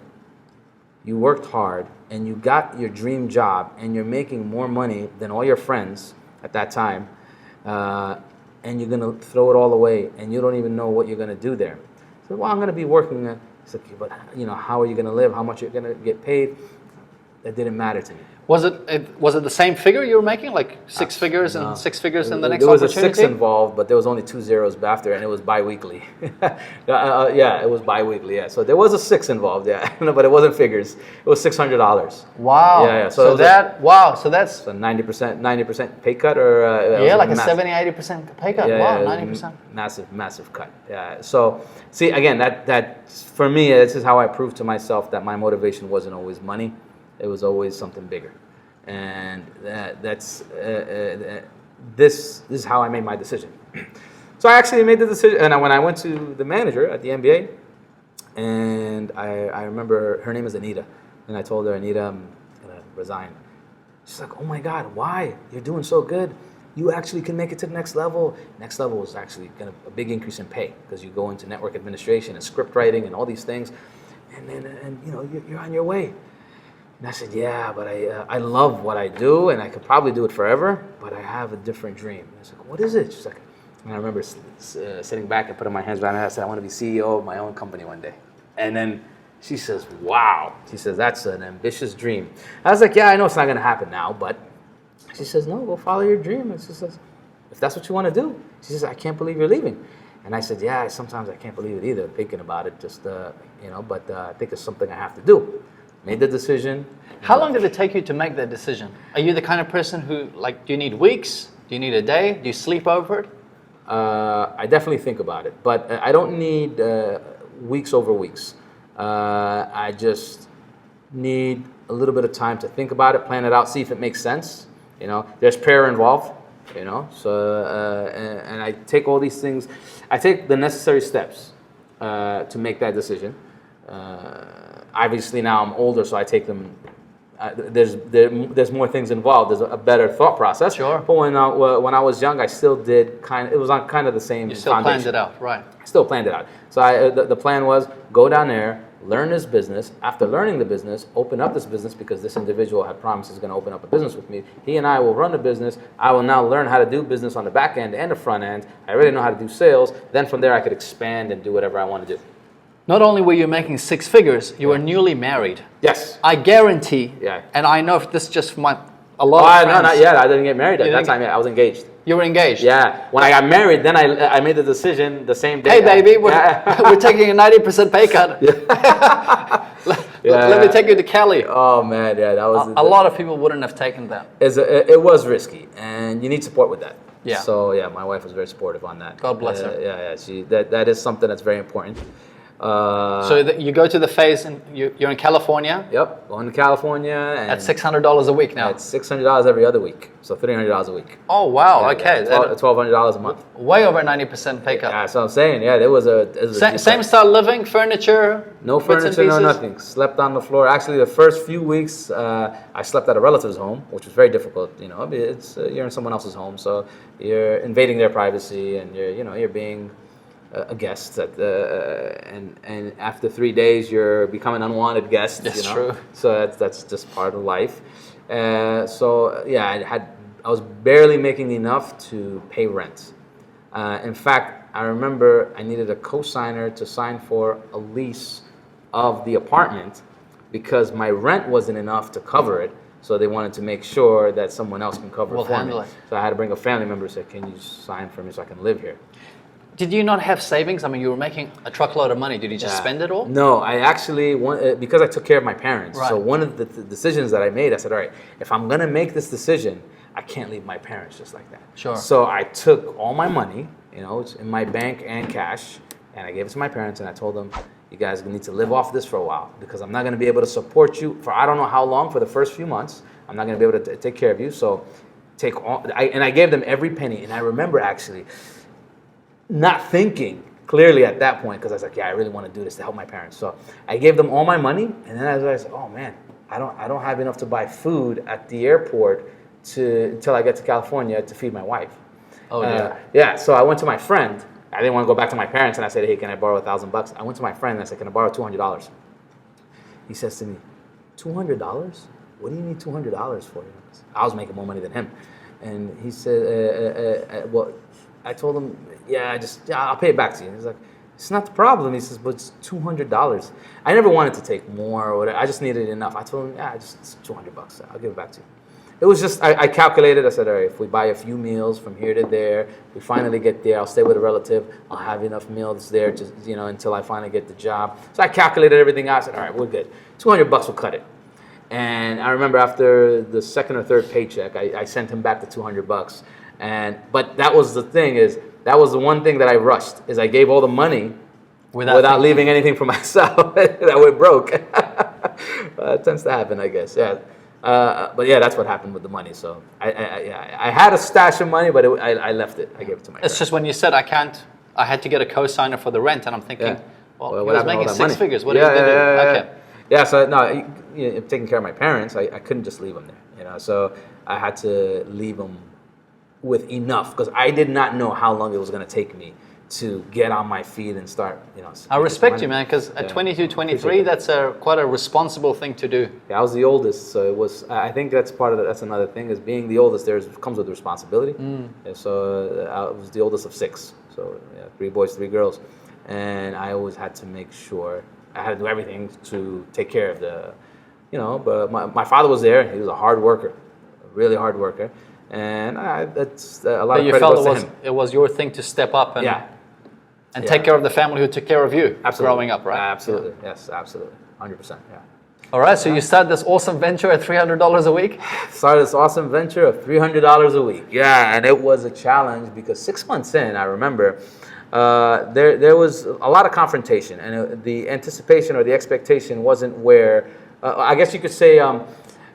you worked hard, and you got your dream job, and you're making more money than all your friends at that time. and you're gonna throw it all away, and you don't even know what you're gonna do there. I said, well, I'm gonna be working. He's like, but how are you gonna live? How much you're gonna get paid? That didn't matter to me. Was it the same figure you were making, like six figures and 6 figures in the next There was opportunity? a 6 involved, but there was only 2 zeros after, and it was bi-weekly. Yeah, it was bi-weekly. Yeah, so there was a 6 involved. Yeah, but it wasn't figures. It was $600. Wow. Yeah. So that's a 90% pay cut, or like a 70-80% pay cut. Yeah, Wow, yeah, 90%. Massive cut. Yeah. So see, again, that for me, this is how I proved to myself that my motivation wasn't always money. It was always something bigger, and this is how I made my decision. So I actually made the decision, and when I went to the manager at the MBA, and I remember her name is Anita, and I told her, Anita, I'm gonna resign. She's like, oh my God, why? You're doing so good. You actually can make it to the next level. Next level is actually a big increase in pay, because you go into network administration and script writing and all these things, and you're on your way. And I said, yeah, but I love what I do, and I could probably do it forever, but I have a different dream. And I was like, what is it? She's like, and I remember sitting back and putting my hands behind my head. I said, I want to be CEO of my own company one day. And then she says, wow. She says, that's an ambitious dream. I was like, yeah, I know it's not going to happen now, but she says, no, go follow your dream. And she says, if that's what you want to do. She says, I can't believe you're leaving. And I said, yeah, sometimes I can't believe it either, thinking about it, but I think it's something I have to do. Made the decision. How long did it take you to make that decision? Are you the kind of person who, do you need weeks? Do you need a day? Do you sleep over it? I definitely think about it, but I don't need weeks over weeks. I just need a little bit of time to think about it, plan it out, see if it makes sense. There's prayer involved. So and I take all these things. I take the necessary steps to make that decision. Obviously now I'm older, so I take them. There's more things involved. There's a better thought process. Sure. But when I was young, I still did it was on kind of the same. You still foundation. planned it out, right? I still planned it out. So the plan was go down there, learn this business. After learning the business, open up this business, because this individual had promised he's going to open up a business with me. He and I will run the business. I will now learn how to do business on the back end and the front end. I already know how to do sales. Then from there, I could expand and do whatever I want to do. Not only were you making 6 figures, you were newly married. Yes. I guarantee, and I know if this just from a lot of friends. No, not yet. I didn't get married at that time yet. I was engaged. You were engaged? Yeah. When I got married, then I made the decision the same day. Hey, baby, we're taking a 90% pay cut. Let me take you to Cali. Oh, man, yeah. That was a lot of people wouldn't have taken that. It was risky, and you need support with that. Yeah. So, yeah, my wife was very supportive on that. God bless her. Yeah. That is something that's very important. So you go to the phase, and you're in California. Yep, going to California. And at $600 a week now. It's $600 every other week, so $300 a week. Oh wow! Okay, $1,200 a month. Way over 90% pay cut. Yeah, that's what I'm saying. Yeah, it was a same style living, furniture. No furniture, no nothing. Slept on the floor. Actually, the first few weeks, I slept at a relative's home, which was very difficult. It's you're in someone else's home, so you're invading their privacy, and you're being a guest, and after 3 days you're becoming an unwanted guest. That's true. So that's just part of life. So yeah, I was barely making enough to pay rent. In fact, I remember I needed a co-signer to sign for a lease of the apartment, because my rent wasn't enough to cover it. So they wanted to make sure that someone else can cover it for me. So I had to bring a family member and say, can you sign for me so I can live here? Did you not have savings? I mean, you were making a truckload of money. Did you just spend it all? No, I actually, because I took care of my parents. Right. So one of the decisions that I made, I said, all right, if I'm going to make this decision, I can't leave my parents just like that. Sure. So I took all my money, it's in my bank and cash, and I gave it to my parents, and I told them, you guys need to live off this for a while, because I'm not going to be able to support you for I don't know how long, for the first few months. I'm not going to be able to take care of you. So I gave them every penny. And I remember actually not thinking clearly at that point, because I was like, yeah, I really want to do this to help my parents. So I gave them all my money, and then I was like, oh man, I don't have enough to buy food at the airport until I get to California to feed my wife. Oh yeah. Yeah. So I went to my friend. I didn't want to go back to my parents, and I said, hey, can I borrow $1,000? I went to my friend and I said, can I borrow $200? He says to me, $200? What do you need $200 for? I was making more money than him. And he said, well, I told him, yeah, I'll pay it back to you. He's like, it's not the problem. He says, but it's $200. I never wanted to take more or whatever. I just needed enough. I told him, yeah, it's $200. I'll give it back to you. It was just, I calculated. I said, all right, if we buy a few meals from here to there, we finally get there, I'll stay with a relative. I'll have enough meals there to, until I finally get the job. So I calculated everything out. I said, all right, we're good. $200 will cut it. And I remember after the second or third paycheck, I sent him back the $200. But that was the thing that was the one thing that I rushed, is I gave all the money without leaving anything for myself. That went broke. It tends to happen, I guess. Yeah. But yeah, that's what happened with the money. So I had a stash of money, but I left it. I gave it to my It's just when you said I had to get a co-signer for the rent, and I'm thinking, well, he was making six figures. What are you going to do? Okay. Yeah, so no, taking care of my parents, I couldn't just leave them there. So I had to leave them with enough, because I did not know how long it was going to take me to get on my feet and start, I respect you, man, because at 22, 23, that's quite a responsible thing to do. Yeah, I was the oldest, so it was. I think that's that's another thing, is being the oldest. Comes with responsibility. Yeah, so I was the oldest of 6, so 3 boys, 3 girls, and I always had to make sure I had to do everything to take care of But my father was there. He was a hard worker, a really hard worker. And that's a lot of credit goes to him. It was your thing to step up and take care of the family who took care of you growing up, right? Absolutely, yes, absolutely, 100%, yeah. All right, so you started this awesome venture at $300 a week? Started this awesome venture of $300 a week, yeah, and it was a challenge because 6 months in, I remember, there was a lot of confrontation, and the anticipation or the expectation wasn't where, I guess you could say,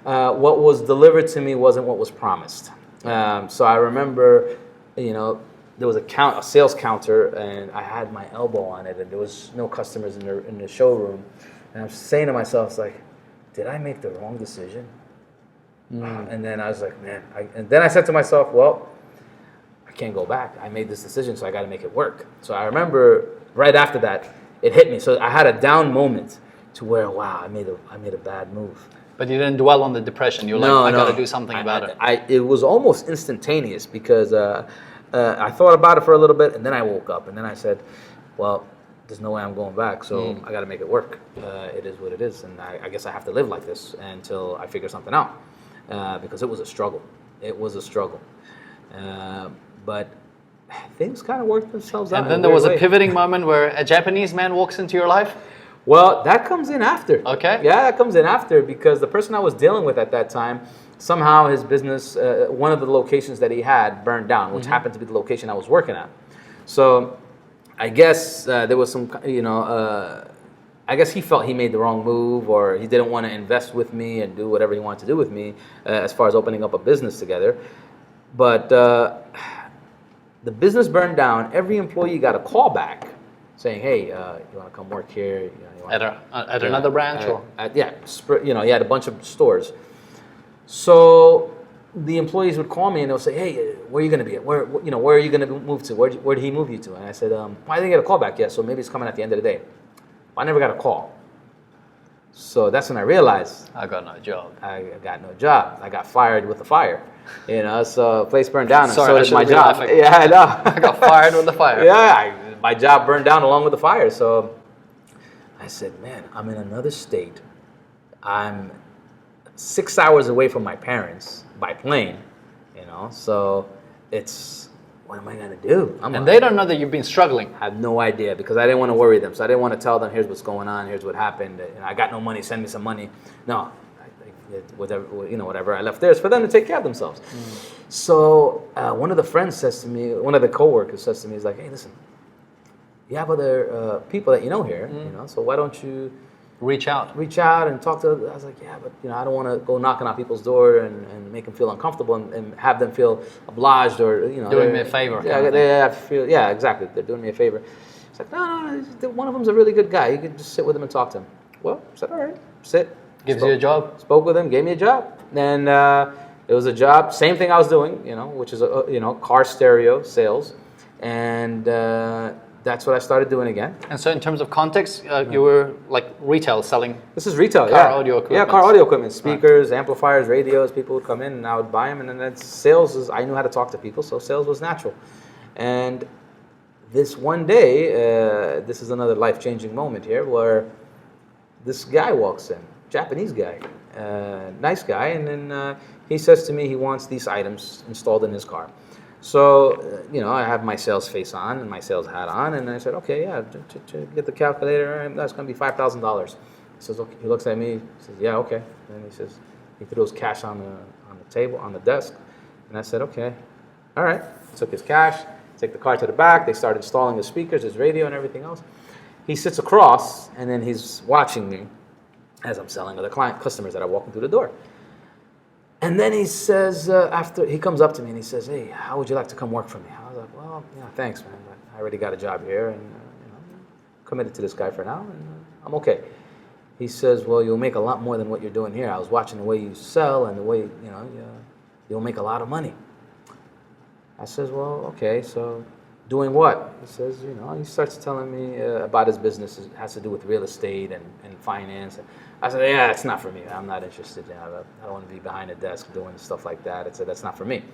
what was delivered to me wasn't what was promised. So I remember, there was a sales counter, and I had my elbow on it, and there was no customers in the showroom. And I'm saying to myself, it's like, did I make the wrong decision? And then I was like, man. And then I said to myself, well, I can't go back. I made this decision, so I got to make it work. So I remember right after that, it hit me. So I had a down moment to where, wow, I made a bad move. But you didn't dwell on the depression. You're I got to do something about it. It was almost instantaneous, because I thought about it for a little bit, and then I woke up, and then I said, well, there's no way I'm going back, so I got to make it work. It is what it is, and I guess I have to live like this until I figure something out, because it was a struggle. It was a struggle. But things kind of worked themselves out. And then there was a pivoting moment where a Japanese man walks into your life? Well, that comes in after. Okay. Yeah, that comes in after, because the person I was dealing with at that time, somehow his business, one of the locations that he had burned down, which happened to be the location I was working at. So I guess there was some, I guess he felt he made the wrong move, or he didn't want to invest with me and do whatever he wanted to do with me as far as opening up a business together. But the business burned down. Every employee got a call back saying, hey, you want to come work here? At another branch? He had a bunch of stores. So the employees would call me and they'll say, hey, where are you going to be at? Where are you going to move to? Where did he move you to? And I said, I didn't get a call back yet, so maybe it's coming at the end of the day. I never got a call. So that's when I realized I got no job. I got no job. I got fired with the fire. So place burned down, and so did my job. Yeah, I know. I got fired with the fire. My job burned down along with the fire. So I said, man, I'm in another state. I'm 6 hours away from my parents by plane, so it's, what am I going to do? And they don't know that you've been struggling. I have no idea, because I didn't want to worry them. So I didn't want to tell them, here's what's going on, here's what happened. I got no money, send me some money. No, whatever I left there is for them to take care of themselves. So one of the friends says to me, one of the coworkers says to me, he's like, hey, listen, you have other people that you know here, so why don't you reach out and talk to them. I was like, yeah, but I don't want to go knocking on people's door and make them feel uncomfortable and have them feel obliged or doing me a favor. Yeah, exactly. They're doing me a favor. It's like, no, one of them's a really good guy. You can just sit with him and talk to him. Well, I said, all right, sit. Gives you a job. Spoke with him, gave me a job. And it was a job, same thing I was doing, which is car stereo sales, and that's what I started doing again. And so in terms of context, you were like retail selling? This is retail, car audio equipment. Yeah, car audio equipment, speakers, amplifiers, radios. People would come in and I would buy them. And then sales I knew how to talk to people, so sales was natural. And this one day, this is another life-changing moment here, where this guy walks in, Japanese guy, nice guy, and then he says to me he wants these items installed in his car. So, I have my sales face on and my sales hat on, and I said, okay, yeah, to get the calculator, that's going to be $5,000. He says, okay. He looks at me, he says, yeah, okay. And he says, he throws cash on the table, on the desk, and I said, okay, all right. Took his cash, take the car to the back, they started installing the speakers, his radio, and everything else. He sits across, and then he's watching me as I'm selling to the customers that are walking through the door. And then he says, after he comes up to me and he says, hey, how would you like to come work for me? I was like, well, thanks, man, but I already got a job here, and I'm committed to this guy for now, and I'm okay. He says, well, you'll make a lot more than what you're doing here. I was watching the way you sell and the way, you'll make a lot of money. I says, well, okay, so doing what? He says, he starts telling me about his business. It has to do with real estate and finance. I said, yeah, it's not for me. I'm not interested. I don't want to be behind a desk doing stuff like that. I said, that's not for me.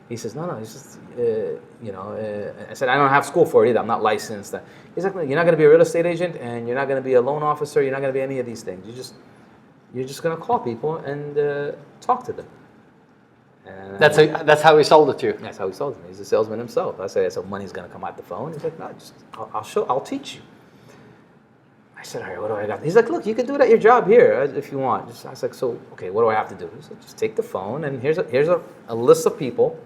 He says, no, it's just, I said, I don't have school for it either. I'm not licensed. He's like, you're not going to be a real estate agent, and you're not going to be a loan officer. You're not going to be any of these things. You're just going to call people and talk to them. And That's how he sold it to you. That's how he sold it to me. He's a salesman himself. I said, so money's going to come out the phone. He's like, no, I'll teach you. I said, all right, what do I got? He's like, look, you can do it at your job here if you want. I was like, so, okay, what do I have to do? He said, just take the phone, and here's a list of people.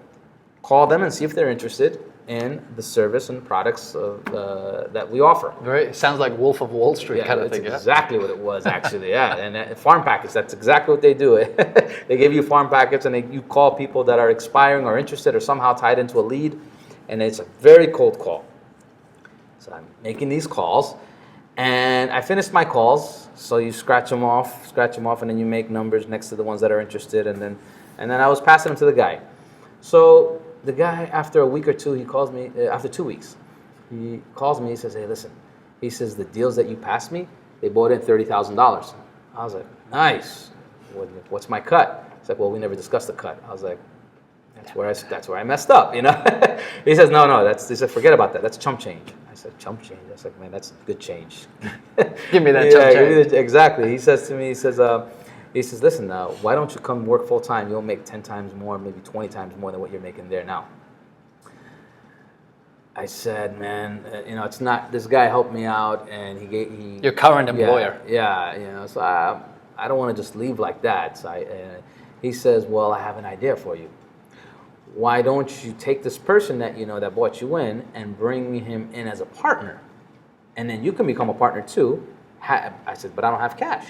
Call them and see if they're interested in the service and products that we offer. Sounds like Wolf of Wall Street kind of thing. That's exactly what it was, actually. Yeah, and farm packets. That's exactly what they do. They give you farm packets, and you call people that are expiring or interested or somehow tied into a lead, and it's a very cold call. So I'm making these calls, and I finished my calls. So you scratch them off, and then you make numbers next to the ones that are interested, and then I was passing them to the guy. So the guy, after a week or two, he calls me, after 2 weeks, he calls me, he says, hey, listen, he says, the deals that you passed me, they bought in $30,000. I was like, nice. What's my cut? He's like, well, we never discussed the cut. I was like, that's where I messed up, He says, no, he said, forget about that. That's chump change. I said, chump change? I was like, man, that's good change. Give me that chump change. Exactly. He says to me, he says, listen, why don't you come work full time? You'll make 10 times more, maybe 20 times more than what you're making there now. I said, man, it's not, this guy helped me out, and he your current employer. Yeah, so I don't want to just leave like that. So he says, well, I have an idea for you. Why don't you take this person that that brought you in and bring him in as a partner, and then you can become a partner too. I said, but I don't have cash.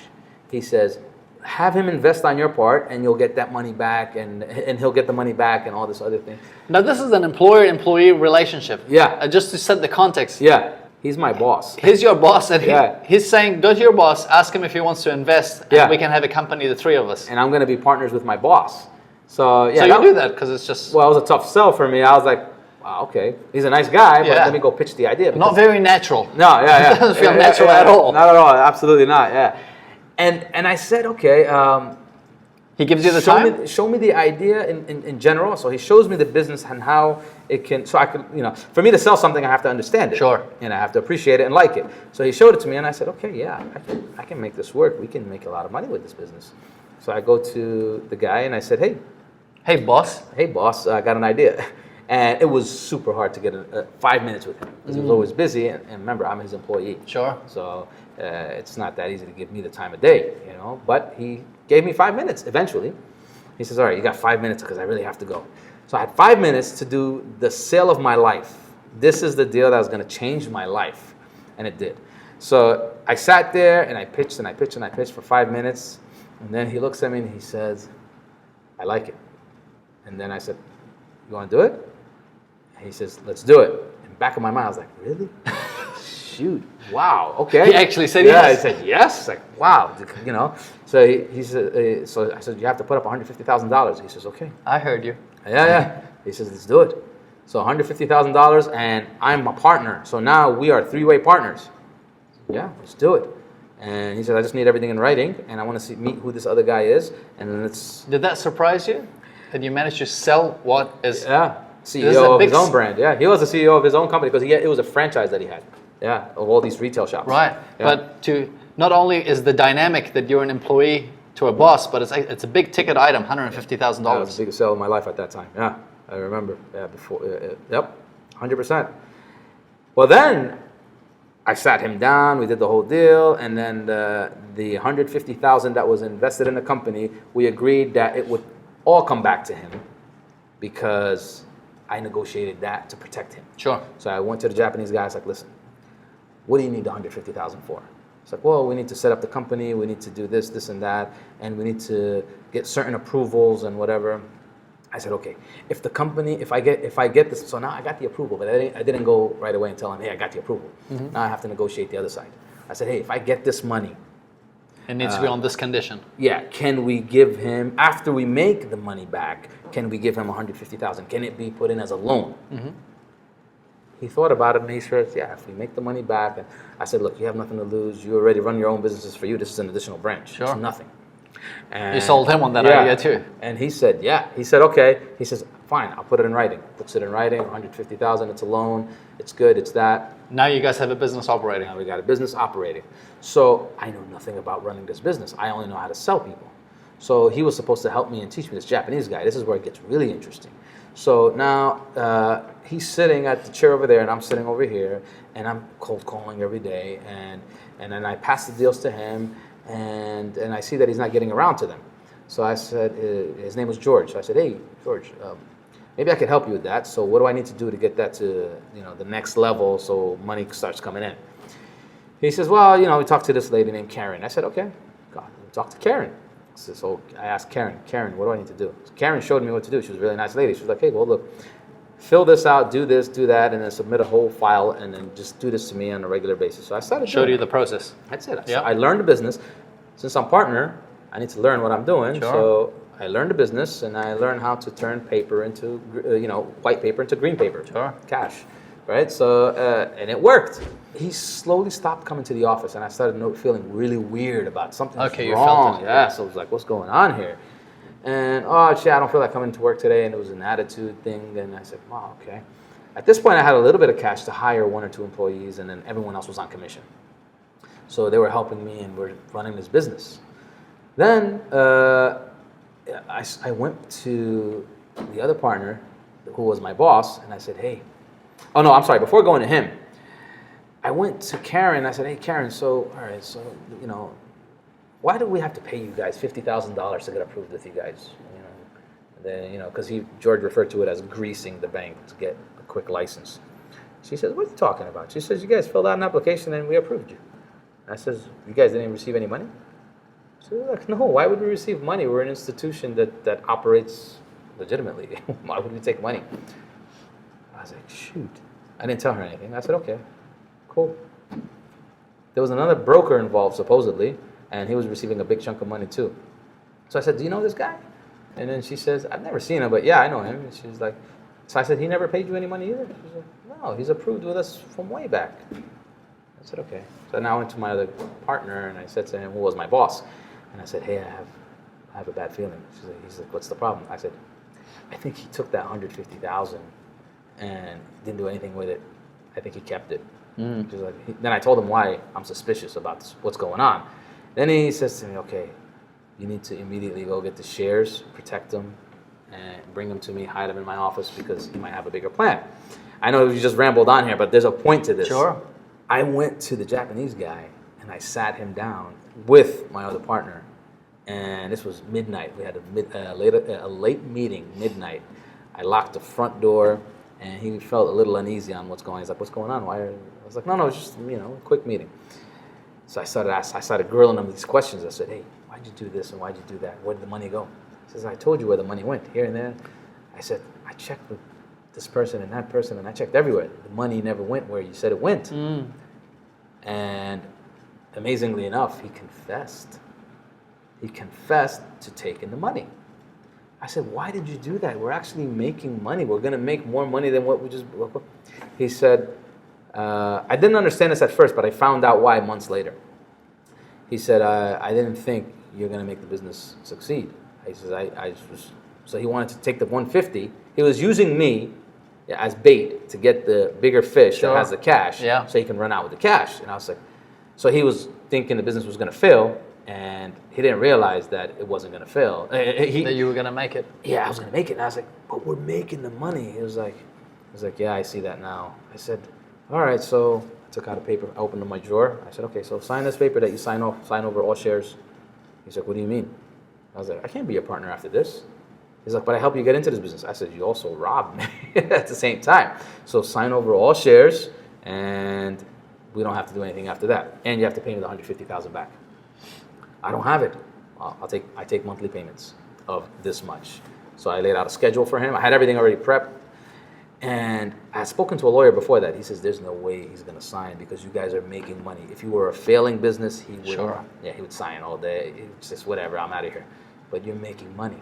He says, have him invest on your part, and you'll get that money back, and he'll get the money back, and all this other thing. Now, this is an employer-employee relationship. Yeah. Just to set the context. Yeah. He's my boss. He's your boss, and he's saying, go to your boss, ask him if he wants to invest, and we can have a company, the three of us. And I'm going to be partners with my boss. So, yeah. So you do that because it's just... Well, it was a tough sell for me. I was like, wow, okay. He's a nice guy, but let me go pitch the idea. Not very natural. No, yeah. It doesn't feel natural at all. Not at all. Absolutely not, yeah. And I said, okay. He gives you the time? Show me the idea in general. So he shows me the business and how it can, so I could, for me to sell something, I have to understand it. Sure. And I have to appreciate it and like it. So he showed it to me, and I said, okay, yeah, I can make this work. We can make a lot of money with this business. So I go to the guy and I said, Hey, boss. Hey, boss, I got an idea. And it was super hard to get 5 minutes with him because he was always busy. And remember, I'm his employee. Sure. So it's not that easy to give me the time of day, But he gave me 5 minutes eventually. He says, all right, you got 5 minutes because I really have to go. So I had 5 minutes to do the sale of my life. This is the deal that was going to change my life. And it did. So I sat there and I pitched for 5 minutes. And then he looks at me and he says, I like it. And then I said, you want to do it? And he says, let's do it. In the back of my mind, I was like, really? Shoot. Wow. Okay. He actually said yes. Yeah, he said yes. Like, wow. So he said, so I said, you have to put up $150,000. He says, okay. I heard you. Yeah. He says, let's do it. So $150,000, and I'm a partner. So now we are three-way partners. Yeah, let's do it. And he said, I just need everything in writing, and I want to meet who this other guy is, and then let's... Did that surprise you? That you managed to sell what is This is CEO a of big his own brand. Yeah, he was the CEO of his own company because it was a franchise that he had. Yeah, of all these retail shops. Right. Yeah. But not only is the dynamic that you're an employee to a boss, but it's a big ticket item, $150,000. That was the biggest sale of my life at that time. Yeah, I remember. Yeah, before. Yep, 100%. Well, then I sat him down. We did the whole deal, and then the $150,000 that was invested in the company, we agreed that it would all come back to him because I negotiated that to protect him. Sure. So I went to the Japanese guy. I was like, "Listen, what do you need the $150,000 for?" It's like, "Well, we need to set up the company. We need to do this, this, and that, and we need to get certain approvals and whatever." I said, "Okay, if the company, if I get this, so now I got the approval, but I didn't go right away and tell him, hey, I got the approval. Now I have to negotiate the other side." I said, "Hey, if I get this money, It needs to be on this condition. yeah, can we give him after we make the money back? Can we give him 150,000? Can it be put in as a loan?" He thought about it and he said, "Yeah, if we make the money back." And I said, "Look, you have nothing to lose. You already run your own businesses for you. This is an additional branch. Sure. It's nothing." And You sold him on that yeah. idea too. And he said, "Yeah." He said, "Okay." He says, "Fine, I'll put it in writing." Puts it in writing, 150,000. It's a loan. It's good. It's that. Now you guys have a business operating. Now we got a business operating. So I know nothing about running this business. I only know how to sell people. So he was supposed to help me and teach me, this Japanese guy. This is where it gets really interesting. So now he's sitting at the chair over there, and I'm sitting over here, and I'm cold calling every day, and then I pass the deals to him, and I see that he's not getting around to them. So I said, his name was George. So I said, "Hey, George, maybe I could help you with that. So what do I need to do to get that to the next level so money starts coming in?" He says, "Well, we talked to this lady named Karen." I said, "Okay, God, we talked to Karen." So I asked Karen, "What do I need to do?" So Karen showed me what to do. She was a really nice lady. She was like, "Hey, well, look, fill this out, do this, do that, and then submit a whole file, and then just do this to me on a regular basis." So I started Showed doing you it. the process. That's it. Yep. I learned the business. Since I'm partner, I need to learn what I'm doing. Sure. So I learned the business, and I learned how to turn paper into, white paper into green paper. Sure. Cash, right? So, and it worked. He slowly stopped coming to the office, and I started feeling really weird about something Okay, you wrong. felt it. Yeah, so I was like, "What's going on here?" And, "Oh, shit, I don't feel like coming to work today," and it was an attitude thing. And I said, "Wow, okay." At this point, I had a little bit of cash to hire 1 or 2 employees, and then everyone else was on commission. So they were helping me, and we're running this business. Then I went to the other partner, who was my boss, and I said, "Hey," oh no, I'm sorry, before going to him, I went to Karen. I said, "Hey, Karen, so, all right, so, why do we have to pay you guys $50,000 to get approved with you guys?" Because George referred to it as greasing the bank to get a quick license. She says, "What are you talking about?" She says, "You guys filled out an application and we approved you." I says, "You guys didn't receive any money?" She was like, "No, why would we receive money? We're an institution that operates legitimately. Why would we take money?" I was like, shoot. I didn't tell her anything. I said, "Okay, cool." There was another broker involved, supposedly, and he was receiving a big chunk of money too. So I said, "Do you know this guy?" And then she says, "I've never seen him, but yeah, I know him." And she's like, so I said, "He never paid you any money either?" She's like, "No, he's approved with us from way back." I said, "Okay." So now I went to my other partner, and I said to him, who was my boss, and I said, "Hey, I have a bad feeling." He's like, "What's the problem?" I said, "I think he took that 150,000 and didn't do anything with it. I think he kept it." She's like, then I told him why I'm suspicious about what's going on. Then he says to me, "Okay, you need to immediately go get the shares, protect them, and bring them to me, hide them in my office because he might have a bigger plan." I know you just rambled on here, but there's a point to this. Sure. I went to the Japanese guy and I sat him down with my other partner, and this was midnight. We had a late meeting, midnight. I locked the front door, and he felt a little uneasy on what's going on. He's like, "What's going on? Why?" I was like, "No, it's just a quick meeting." So I started grilling him these questions. I said, "Hey, why'd you do this and why'd you do that? Where did the money go?" He says, "I told you where the money went, here and there." I said, "I checked with this person and that person, and I checked everywhere. The money never went where you said it went." And amazingly enough, he confessed. He confessed to taking the money. I said, "Why did you do that? We're actually making money. We're going to make more money than what we just..." He said, I didn't understand this at first, but I found out why months later. He said, "I didn't think you're going to make the business succeed." He says, so he wanted to take the 150. He was using me as bait to get the bigger fish Sure. that has the cash, Yeah. so he can run out with the cash. And I was like, so he was thinking the business was going to fail, and he didn't realize that it wasn't going to fail. That you were gonna make it. Yeah, I was going to make it. And I was like, but we're making the money. He was like, yeah, I see that now. I said, all right. So I took out a paper, I opened my drawer. I said, okay, so sign this paper that you sign over all shares. He's like, what do you mean? I was like, I can't be your partner after this. He's like, but I helped you get into this business. I said, you also robbed me at the same time. So sign over all shares, and we don't have to do anything after that. And you have to pay me the $150,000 back. I don't have it. I take monthly payments of this much. So I laid out a schedule for him. I had everything already prepped. And I had spoken to a lawyer before that. He says, there's no way he's going to sign because you guys are making money. If you were a failing business, he would. Sure. Yeah, he would sign all day. It's just whatever, I'm out of here. But you're making money.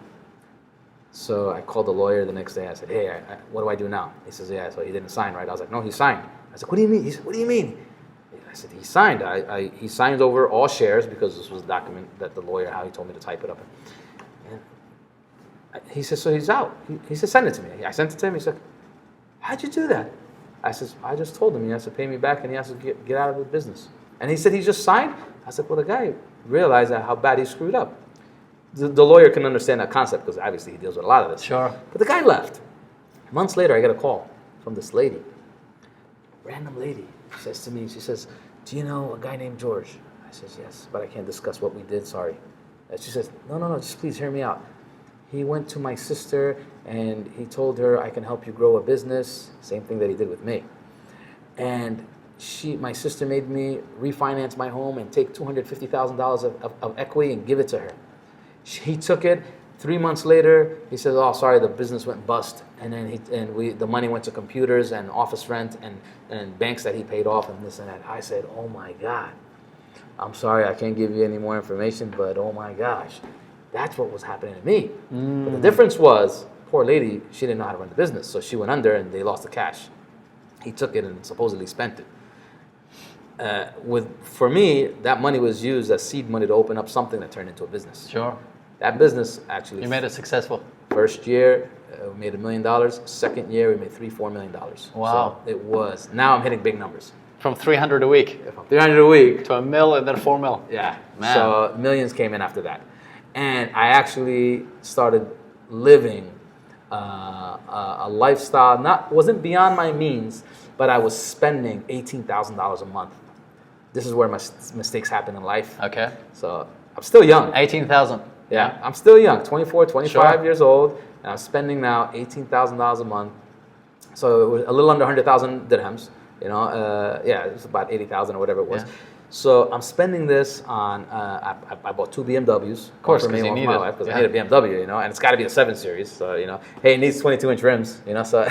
So I called the lawyer the next day. I said, hey, what do I do now? He says, yeah, so he didn't sign, right? I was like, no, he signed. I said, what do you mean? He said, what do you mean? I said, he signed. He signs over all shares because this was a document that the lawyer, how he told me to type it up. And he said, so he's out. He said, send it to me. I sent it to him. He said, how'd you do that? I said, I just told him he has to pay me back and he has to get out of the business. And he said, he just signed? I said, well, the guy realized how bad he screwed up. The lawyer can understand that concept because obviously he deals with a lot of this. Sure. But the guy left. Months later, I get a call from this lady. Random lady. She says to me, she says, do you know a guy named George? I says, yes, but I can't discuss what we did, sorry. And she says, no, just please hear me out. He went to my sister and he told her I can help you grow a business. Same thing that he did with me. And my sister made me refinance my home and take $250,000 of equity and give it to her. He took it. 3 months later, he says, oh, sorry, the business went bust. And then the money went to computers and office rent and banks that he paid off and this and that. I said, oh my God, I'm sorry, I can't give you any more information, but oh my gosh, that's what was happening to me. But the difference was, poor lady, she didn't know how to run the business. So she went under and they lost the cash. He took it and supposedly spent it. For me, that money was used as seed money to open up something that turned into a business. Sure. That business actually. You made it successful. First year, we made $1 million. Second year, we made $3-4 million. Wow. So it was. Now I'm hitting big numbers. From 300 a week From 300 a week to $1 million and then $4 million. Yeah. Man. So millions came in after that, and I actually started living a lifestyle. Wasn't beyond my means, but I was spending $18,000 a month. This is where my mistakes happen in life. Okay. So I'm still young. 18,000. Yeah, I'm still young, 24, 25 Sure. years old, and I'm spending now $18,000 a month. So it was a little under 100,000 dirhams, it was about 80,000 or whatever it was. Yeah. So I'm spending this on, I bought 2 BMWs. Of course, for me because you and need my it. wife, because Yeah. I need a BMW, and it's got to be a 7 Series. So, hey, it needs 22-inch rims, so.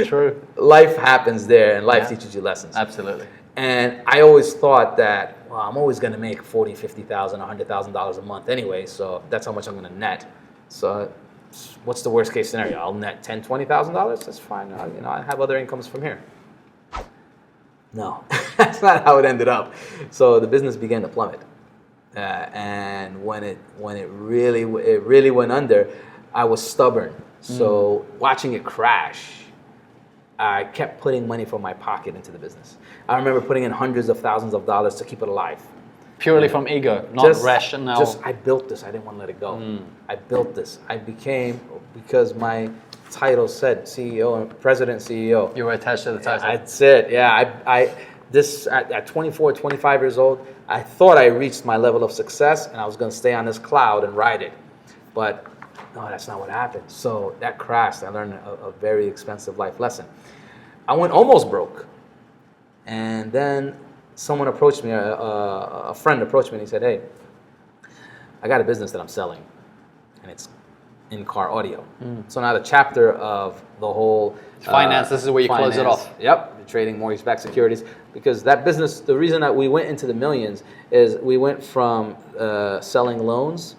True. Life happens there, and life Yeah. teaches you lessons. Absolutely. And I always thought that, well, I'm always going to make $40,000, $50,000, $100,000 a month anyway, so that's how much I'm going to net. So what's the worst case scenario? I'll net $10,000, $20,000. That's fine. I have other incomes from here. No, that's not how it ended up. So the business began to plummet, and when it really went under, I was stubborn. So watching it crash, I kept putting money from my pocket into the business. I remember putting in hundreds of thousands of dollars to keep it alive. Purely from ego, not rational. I built this. I didn't want to let it go. I built this. Because my title said CEO and President CEO. You were attached to the title. That's it. Yeah. At 24, 25 years old, I thought I reached my level of success and I was going to stay on this cloud and ride it. But no, that's not what happened. So that crashed. I learned a very expensive life lesson. I went almost broke. And then someone approached me, a friend approached me and he said, hey, I got a business that I'm selling and it's in-car audio. So now the chapter of the whole finance, this is where you close it off. Yep, trading mortgage-backed securities. Because that business, the reason that we went into the millions is we went from selling loans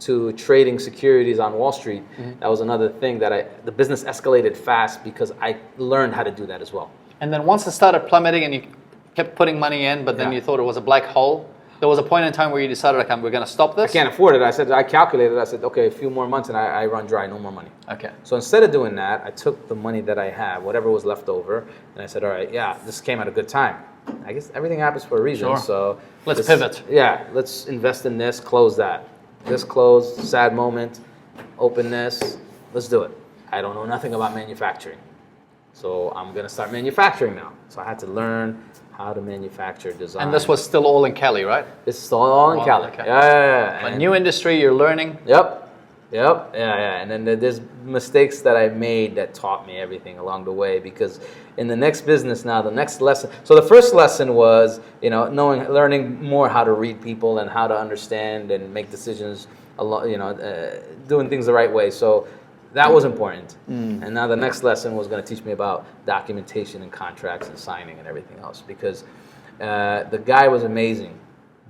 to trading securities on Wall Street. That was another thing that the business escalated fast because I learned how to do that as well. And then once it started plummeting and you kept putting money in, but then you thought it was a black hole, There was a point in time where you decided, like, we're going to stop this? I can't afford it. I calculated, I said, okay, a few more months and I run dry, no more money. Okay. So instead of doing that, I took the money that I had, whatever was left over, and I said, all right, yeah, this came at a good time. I guess everything happens for a reason. Sure. So let's pivot. Yeah, let's invest in this, close that. This closed, sad moment, open this, let's do it. I don't know nothing about manufacturing. So I'm going to start manufacturing now. So I had to learn how to manufacture, design. And this was still all in Cali, right? This is all in Cali. Okay. Yeah. A new industry, you're learning. Yep. Yeah. And then there's mistakes that I made that taught me everything along the way, because in the next business now, the next lesson. So the first lesson was, learning more how to read people and how to understand and make decisions, doing things the right way. So that was important. And now the next lesson was going to teach me about documentation and contracts and signing and everything else, because the guy was amazing,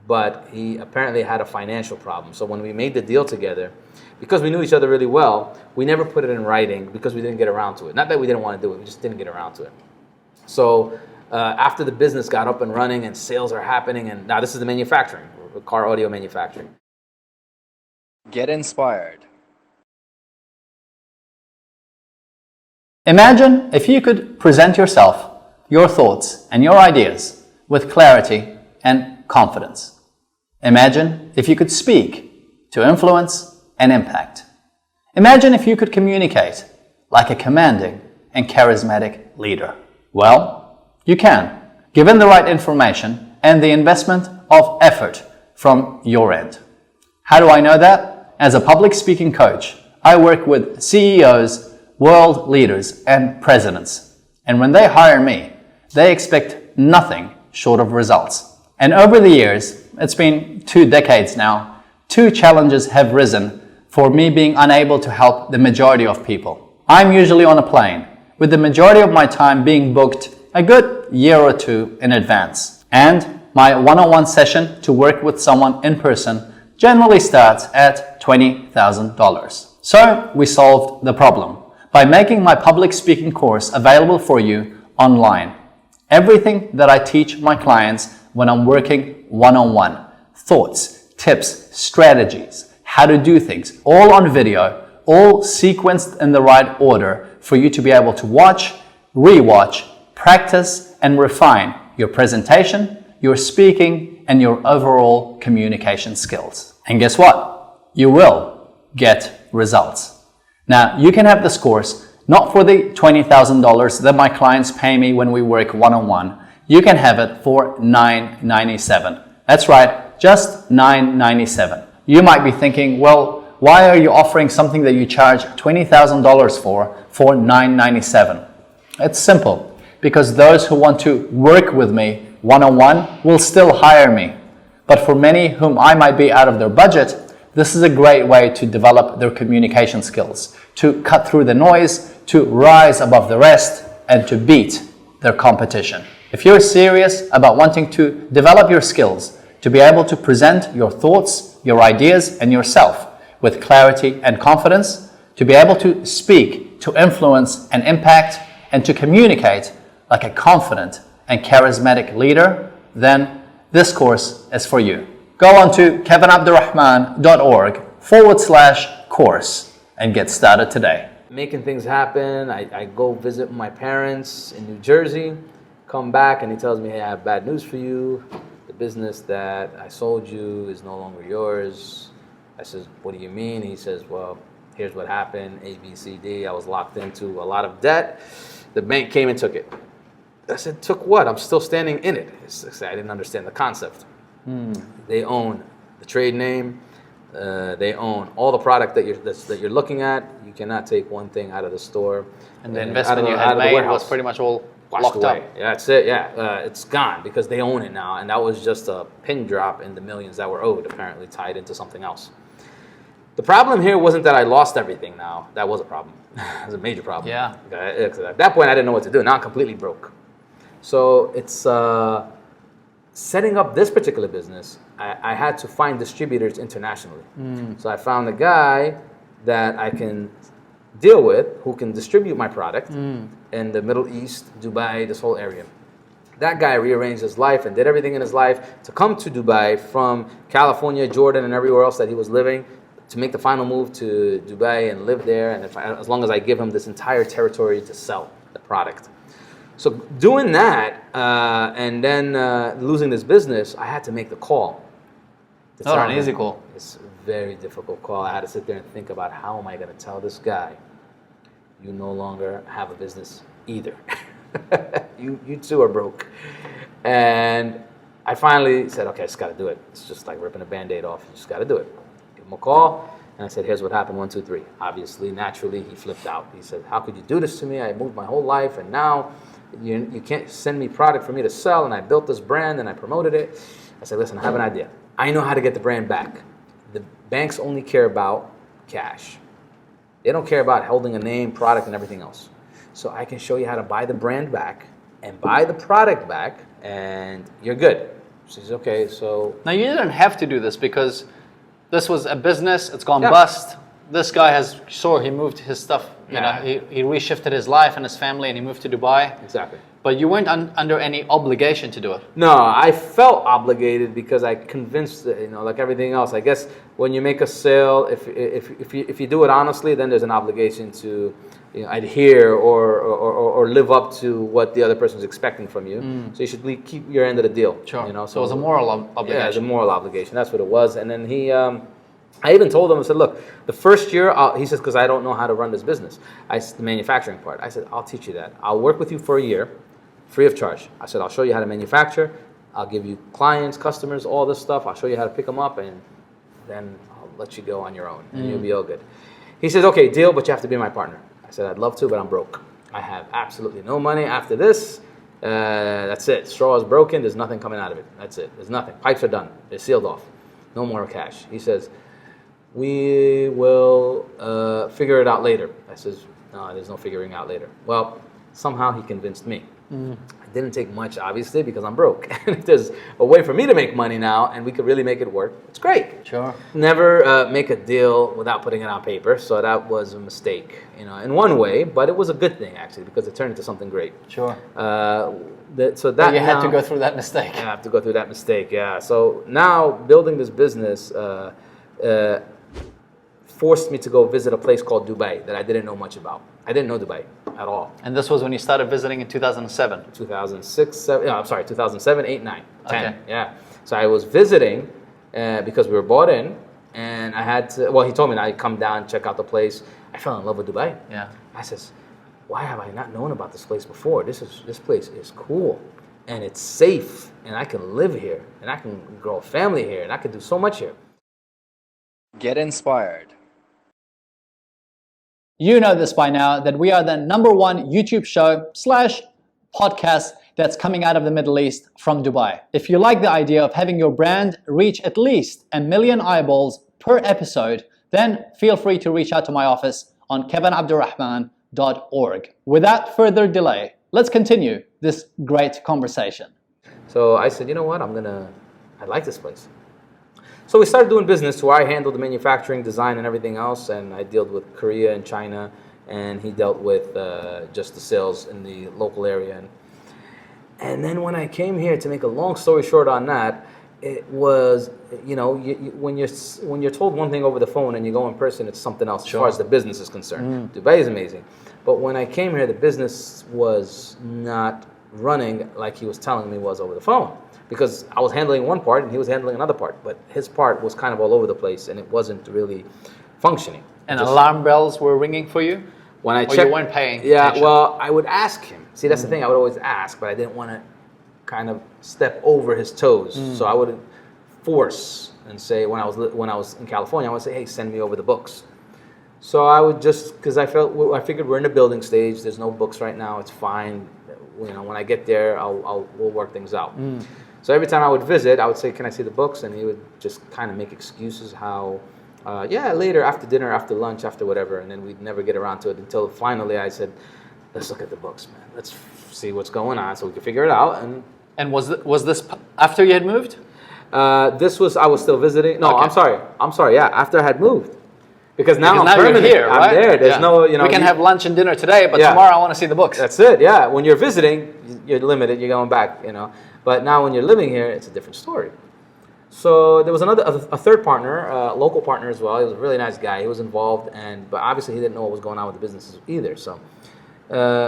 but he apparently had a financial problem. So when we made the deal together, because we knew each other really well, we never put it in writing because we didn't get around to it. Not that we didn't want to do it, we just didn't get around to it. So after the business got up and running and sales are happening, and now this is the manufacturing, car audio manufacturing. Get inspired. Imagine if you could present yourself, your thoughts, and your ideas with clarity and confidence. Imagine if you could speak to influence and impact. Imagine if you could communicate like a commanding and charismatic leader. Well, you can, given the right information and the investment of effort from your end. How do I know that? As a public speaking coach, I work with CEOs, world leaders, and presidents. And when they hire me, they expect nothing short of results. And over the years, it's been 2 decades now, 2 challenges have risen for me being unable to help the majority of people. I'm usually on a plane, with the majority of my time being booked a good year or 2 in advance. And my one-on-one session to work with someone in person generally starts at $20,000. So we solved the problem by making my public speaking course available for you online. Everything that I teach my clients when I'm working one-on-one, thoughts, tips, strategies, how to do things, all on video, all sequenced in the right order for you to be able to watch, rewatch, practice, and refine your presentation, your speaking, and your overall communication skills. And guess what? You will get results. Now, you can have this course not for the $20,000 that my clients pay me when we work one-on-one. You can have it for $997. That's right, just $997. You might be thinking, well, why are you offering something that you charge $20,000 for $997? It's simple, because those who want to work with me one-on-one will still hire me. But for many whom I might be out of their budget, this is a great way to develop their communication skills, to cut through the noise, to rise above the rest, and to beat their competition. If you're serious about wanting to develop your skills, to be able to present your thoughts, your ideas, and yourself with clarity and confidence, to be able to speak, to influence and impact, and to communicate like a confident and charismatic leader, then this course is for you. Go on to kevinabdulrahman.org/course and get started today. Making things happen. I go visit my parents in New Jersey, come back, and he tells me, hey, I have bad news for you. The business that I sold you is no longer yours. I says, what do you mean? He says, well, here's what happened, A, B, C, D. I was locked into a lot of debt. The bank came and took it. I said, took what? I'm still standing in it. I didn't understand the concept. They own the trade name. They own all the product that you're looking at. You cannot take one thing out of the store. And the investment you had made was pretty much all locked away. up. Yeah, that's it. Yeah, it's gone because they own it now. And that was just a pin drop in the millions that were owed, apparently tied into something else. The problem here wasn't that I lost everything now. That was a problem. It was a major problem. Yeah. At that point, I didn't know what to do. Now I'm completely broke. So it's setting up this particular business, I had to find distributors internationally. So I found a guy that I can deal with who can distribute my product in the Middle East, Dubai, this whole area. That guy rearranged his life and did everything in his life to come to Dubai from California, Jordan, and everywhere else that he was living, to make the final move to Dubai and live there. And as long as I give him this entire territory to sell the product. So doing that and then losing this business, I had to make the call. It's not an easy call. It's a very difficult call. I had to sit there and think about, how am I going to tell this guy, you no longer have a business either. you too are broke. And I finally said, okay, I just got to do it. It's just like ripping a Band-Aid off. You just got to do it. Give him a call. And I said, here's what happened, 1, 2, 3. Obviously, naturally, he flipped out. He said, how could you do this to me? I moved my whole life, and now you can't send me product for me to sell, and I built this brand, and I promoted it. I said, listen, I have an idea. I know how to get the brand back. The banks only care about cash. They don't care about holding a name, product, and everything else. So I can show you how to buy the brand back and buy the product back, and you're good. She says, okay, so... Now, you didn't have to do this because this was a business. It's gone Yeah. bust. This guy he moved his stuff. You know, he reshifted his life and his family, and he moved to Dubai. Exactly. But you weren't under any obligation to do it. No, I felt obligated because I convinced, like everything else. I guess when you make a sale, if you do it honestly, then there's an obligation to adhere or live up to what the other person is expecting from you. So you should keep your end of the deal. Sure. So it was a moral obligation. Yeah, it's a moral obligation. That's what it was. And then I even told him, I said, look, the first year, he says, because I don't know how to run this business. The manufacturing part. I said, I'll teach you that. I'll work with you for a year, free of charge. I said, I'll show you how to manufacture. I'll give you clients, customers, all this stuff. I'll show you how to pick them up, and then I'll let you go on your own, and you'll be all good. He says, okay, deal, but you have to be my partner. I said, I'd love to, but I'm broke. I have absolutely no money after this. That's it. Straw is broken. There's nothing coming out of it. That's it. There's nothing. Pipes are done. They're sealed off. No more cash. He says, we will figure it out later. I says, no, there's no figuring out later. Well, somehow he convinced me. It didn't take much, obviously, because I'm broke. And if there's a way for me to make money now and we could really make it work, it's great. Sure. Never make a deal without putting it on paper, so that was a mistake, in one way, but it was a good thing, actually, because it turned into something great. Sure. So that you had to go through that mistake. I have to go through that mistake, yeah. So now building this business forced me to go visit a place called Dubai that I didn't know much about. I didn't know Dubai at all. And this was when you started visiting in 2007? 2007, 8, 9, 10. Okay. Yeah. So I was visiting because we were bought in, and I had to, he told me I'd come down, check out the place. I fell in love with Dubai. Yeah. I says, why have I not known about this place before? This place is cool, and it's safe, and I can live here, and I can grow a family here, and I can do so much here. Get inspired. You know this by now, that we are the #1 YouTube show / podcast that's coming out of the Middle East from Dubai. If you like the idea of having your brand reach at least 1 million eyeballs per episode, then feel free to reach out to my office on kevinabdulrahman.org. Without further delay, let's continue this great conversation. So I said, you know what, I like this place. So we started doing business where I handled the manufacturing, design, and everything else, and I dealt with Korea and China, and he dealt with just the sales in the local area. And then when I came here, to make a long story short on that, it was, when you're told one thing over the phone and you go in person, it's something else. Sure. As far as the business is concerned. Dubai is amazing. But when I came here, the business was not running like he was telling me was over the phone. Because I was handling one part and he was handling another part, but his part was kind of all over the place and it wasn't really functioning. And alarm bells were ringing for you? When I checked, you weren't paying attention? Well, I would ask him. See, that's the thing. I would always ask, but I didn't want to kind of step over his toes. So I would force and say, when I was in California, I would say, hey, send me over the books. So I would just, because I figured we're in the building stage. There's no books right now. It's fine. When I get there, we'll work things out. So every time I would visit, I would say, can I see the books? And he would just kind of make excuses how, later, after dinner, after lunch, after whatever. And then we'd never get around to it until finally I said, let's look at the books, man. Let's see what's going on so we can figure it out. And was this after you had moved? I was still visiting. No, okay. I'm sorry. Yeah, after I had moved. Because now I'm you're permanent. here, right? I'm there. There's no, we can have lunch and dinner today, but tomorrow I want to see the books. That's it. Yeah. When you're visiting, you're limited. You're going back. But now when you're living here, it's a different story. So there was a third partner, a local partner as well. He was a really nice guy. He was involved, but obviously he didn't know what was going on with the businesses either. So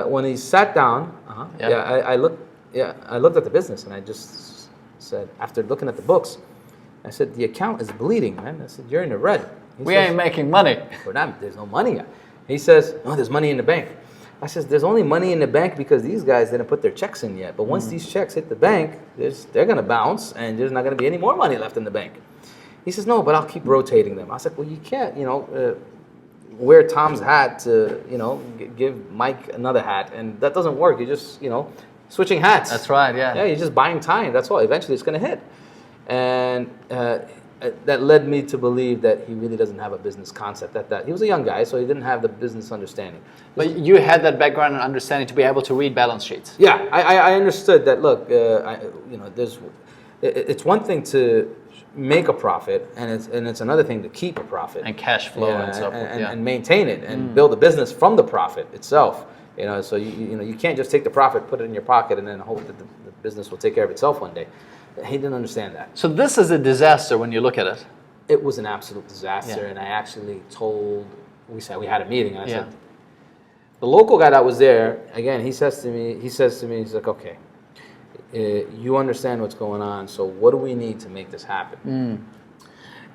when he sat down, I looked at the business and I just said, after looking at the books, I said, the account is bleeding, man. I said, you're in the red. We ain't making money. We're not. There's no money. He says, no, there's money in the bank. I says, there's only money in the bank because these guys didn't put their checks in yet. But once these checks hit the bank, they're going to bounce, and there's not going to be any more money left in the bank. He says, no, but I'll keep rotating them. I said, well, you can't, wear Tom's hat to, give Mike another hat. And that doesn't work. You're just, switching hats. That's right, yeah. Yeah, you're just buying time. That's all. Eventually it's going to hit. And that led me to believe that he really doesn't have a business concept. That he was a young guy, so he didn't have the business understanding. But you had that background and understanding to be able to read balance sheets. Yeah, I understood that. Look, it's one thing to make a profit, and it's another thing to keep a profit And cash flow and so forth. and maintain it and build a business from the profit itself. So you can't just take the profit, put it in your pocket, and then hope that the business will take care of itself one day. He didn't understand that. So this is a disaster when you look at it. It was an absolute disaster, and I actually we had a meeting, and I said, the local guy that was there, again, he says to me, he's like, okay, you understand what's going on, so what do we need to make this happen?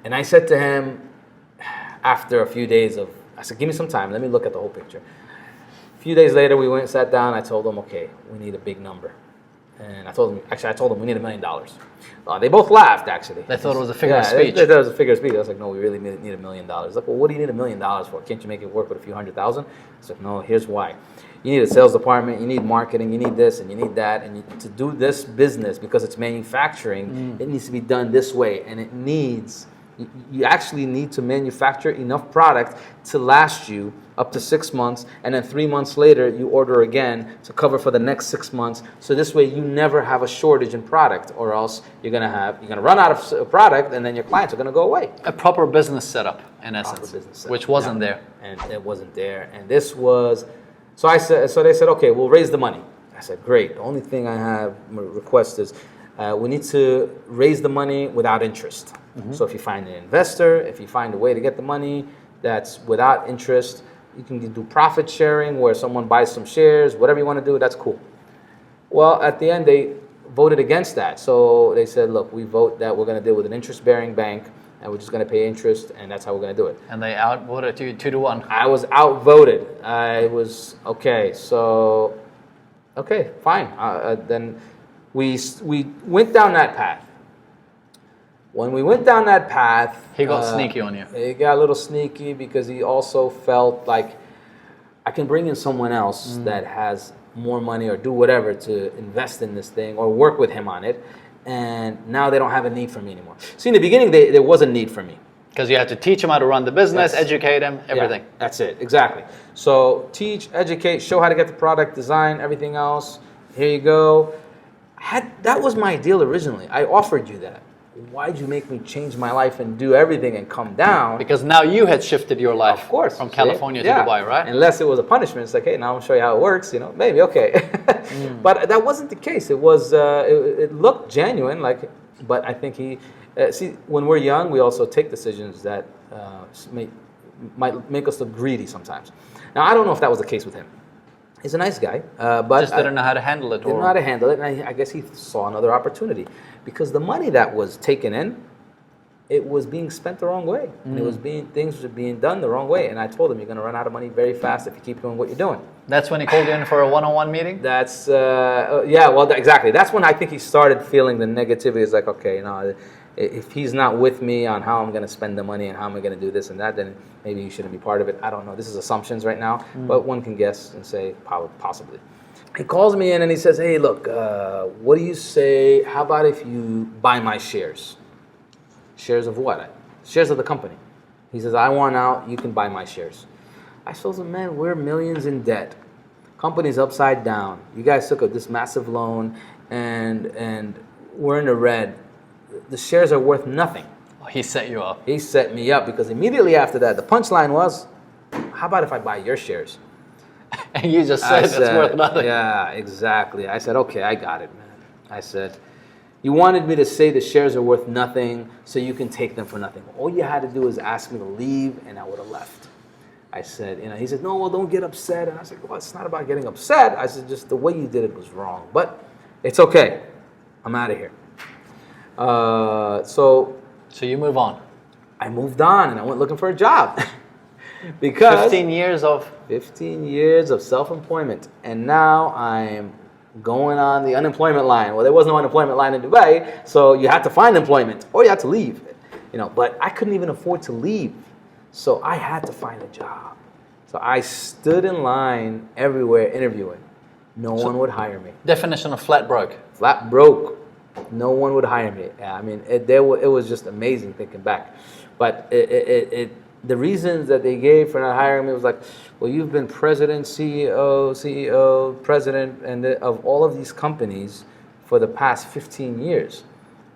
And I said to him, after a few days I said, give me some time, let me look at the whole picture. A few days later, we went and sat down, I told him, okay, we need a big number. And I told them we need $1 million. They both laughed, actually. They thought it was a figure of speech. They thought it was a figure of speech. I was like, no, we really need $1 million. Like, well, what do you need $1 million for? Can't you make it work with a few $100,000? I was like, no, here's why. You need a sales department, you need marketing, you need this, and you need that. And to do this business, because it's manufacturing, it needs to be done this way. And you actually need to manufacture enough product to last you up to 6 months, and then 3 months later you order again to cover for the next 6 months. So this way you never have a shortage in product, or else you're gonna run out of product, and then your clients are gonna go away. A proper business setup, in essence, which wasn't there. And it wasn't there. And this was, so they said, okay, we'll raise the money. I said, great. The only thing I have request is we need to raise the money without interest. So if you find an investor, if you find a way to get the money that's without interest, you can do profit sharing where someone buys some shares, whatever you want to do, that's cool. Well, at the end, they voted against that. So they said, look, we vote that we're going to deal with an interest-bearing bank, and we're just going to pay interest, and that's how we're going to do it. And they outvoted you 2-1. I was outvoted. I was, okay, fine. Then we went down that path. When we went down that path, he got sneaky on you. He got a little sneaky because he also felt like I can bring in someone else that has more money or do whatever to invest in this thing or work with him on it, and now they don't have a need for me anymore. See, in the beginning, there was a need for me. Because you had to teach him how to run the business, educate him, everything. Yeah, that's it, exactly. So teach, educate, show how to get the product, design, everything else. Here you go. That was my deal originally. I offered you that. Why'd you make me change my life and do everything and come down? Because now you had shifted your life, of course, from California to Dubai, right? Unless it was a punishment. It's like, hey, now I'll show you how it works. Maybe, okay. But that wasn't the case. It was. It looked genuine, but I think he. See, when we're young, we also take decisions that might make us look greedy sometimes. Now, I don't know if that was the case with him. He's a nice guy, but just didn't know how to handle it. Didn't know how to handle it, and I guess he saw another opportunity because the money that was taken in, it was being spent the wrong way, and things were being done the wrong way. And I told him, you're going to run out of money very fast if you keep doing what you're doing. That's when he called you in for a one-on-one meeting. That's exactly. That's when I think he started feeling the negativity. It's like, okay, if he's not with me on how I'm going to spend the money and how I'm going to do this and that, then maybe you shouldn't be part of it. I don't know. This is assumptions right now, but one can guess and say possibly. He calls me in and he says, hey, look, what do you say? How about if you buy my shares? Shares of what? Shares of the company. He says, I want out. You can buy my shares. I told him, man, we're millions in debt. Company's upside down. You guys took this massive loan and we're in the red. The shares are worth nothing. Oh, he set you up. He set me up because immediately after that, the punchline was, how about if I buy your shares? And you just said it's worth nothing. Yeah, exactly. I said, okay, I got it, man. I said, you wanted me to say the shares are worth nothing so you can take them for nothing. All you had to do is ask me to leave and I would have left. I said, he said, no, well, don't get upset. And I said, well, it's not about getting upset. I said, just the way you did it was wrong. But it's okay. I'm out of here. So you move on. I moved on and I went looking for a job. Because 15 years of self-employment. And now I'm going on the unemployment line. Well, there was no unemployment line in Dubai, so you had to find employment or you had to leave. But I couldn't even afford to leave. So I had to find a job. So I stood in line everywhere interviewing. No one would hire me. Definition of flat broke. Flat broke. No one would hire me. I mean, it was just amazing thinking back. But the reasons that they gave for not hiring me was like, well, you've been president, CEO, president, and of all of these companies for the past 15 years.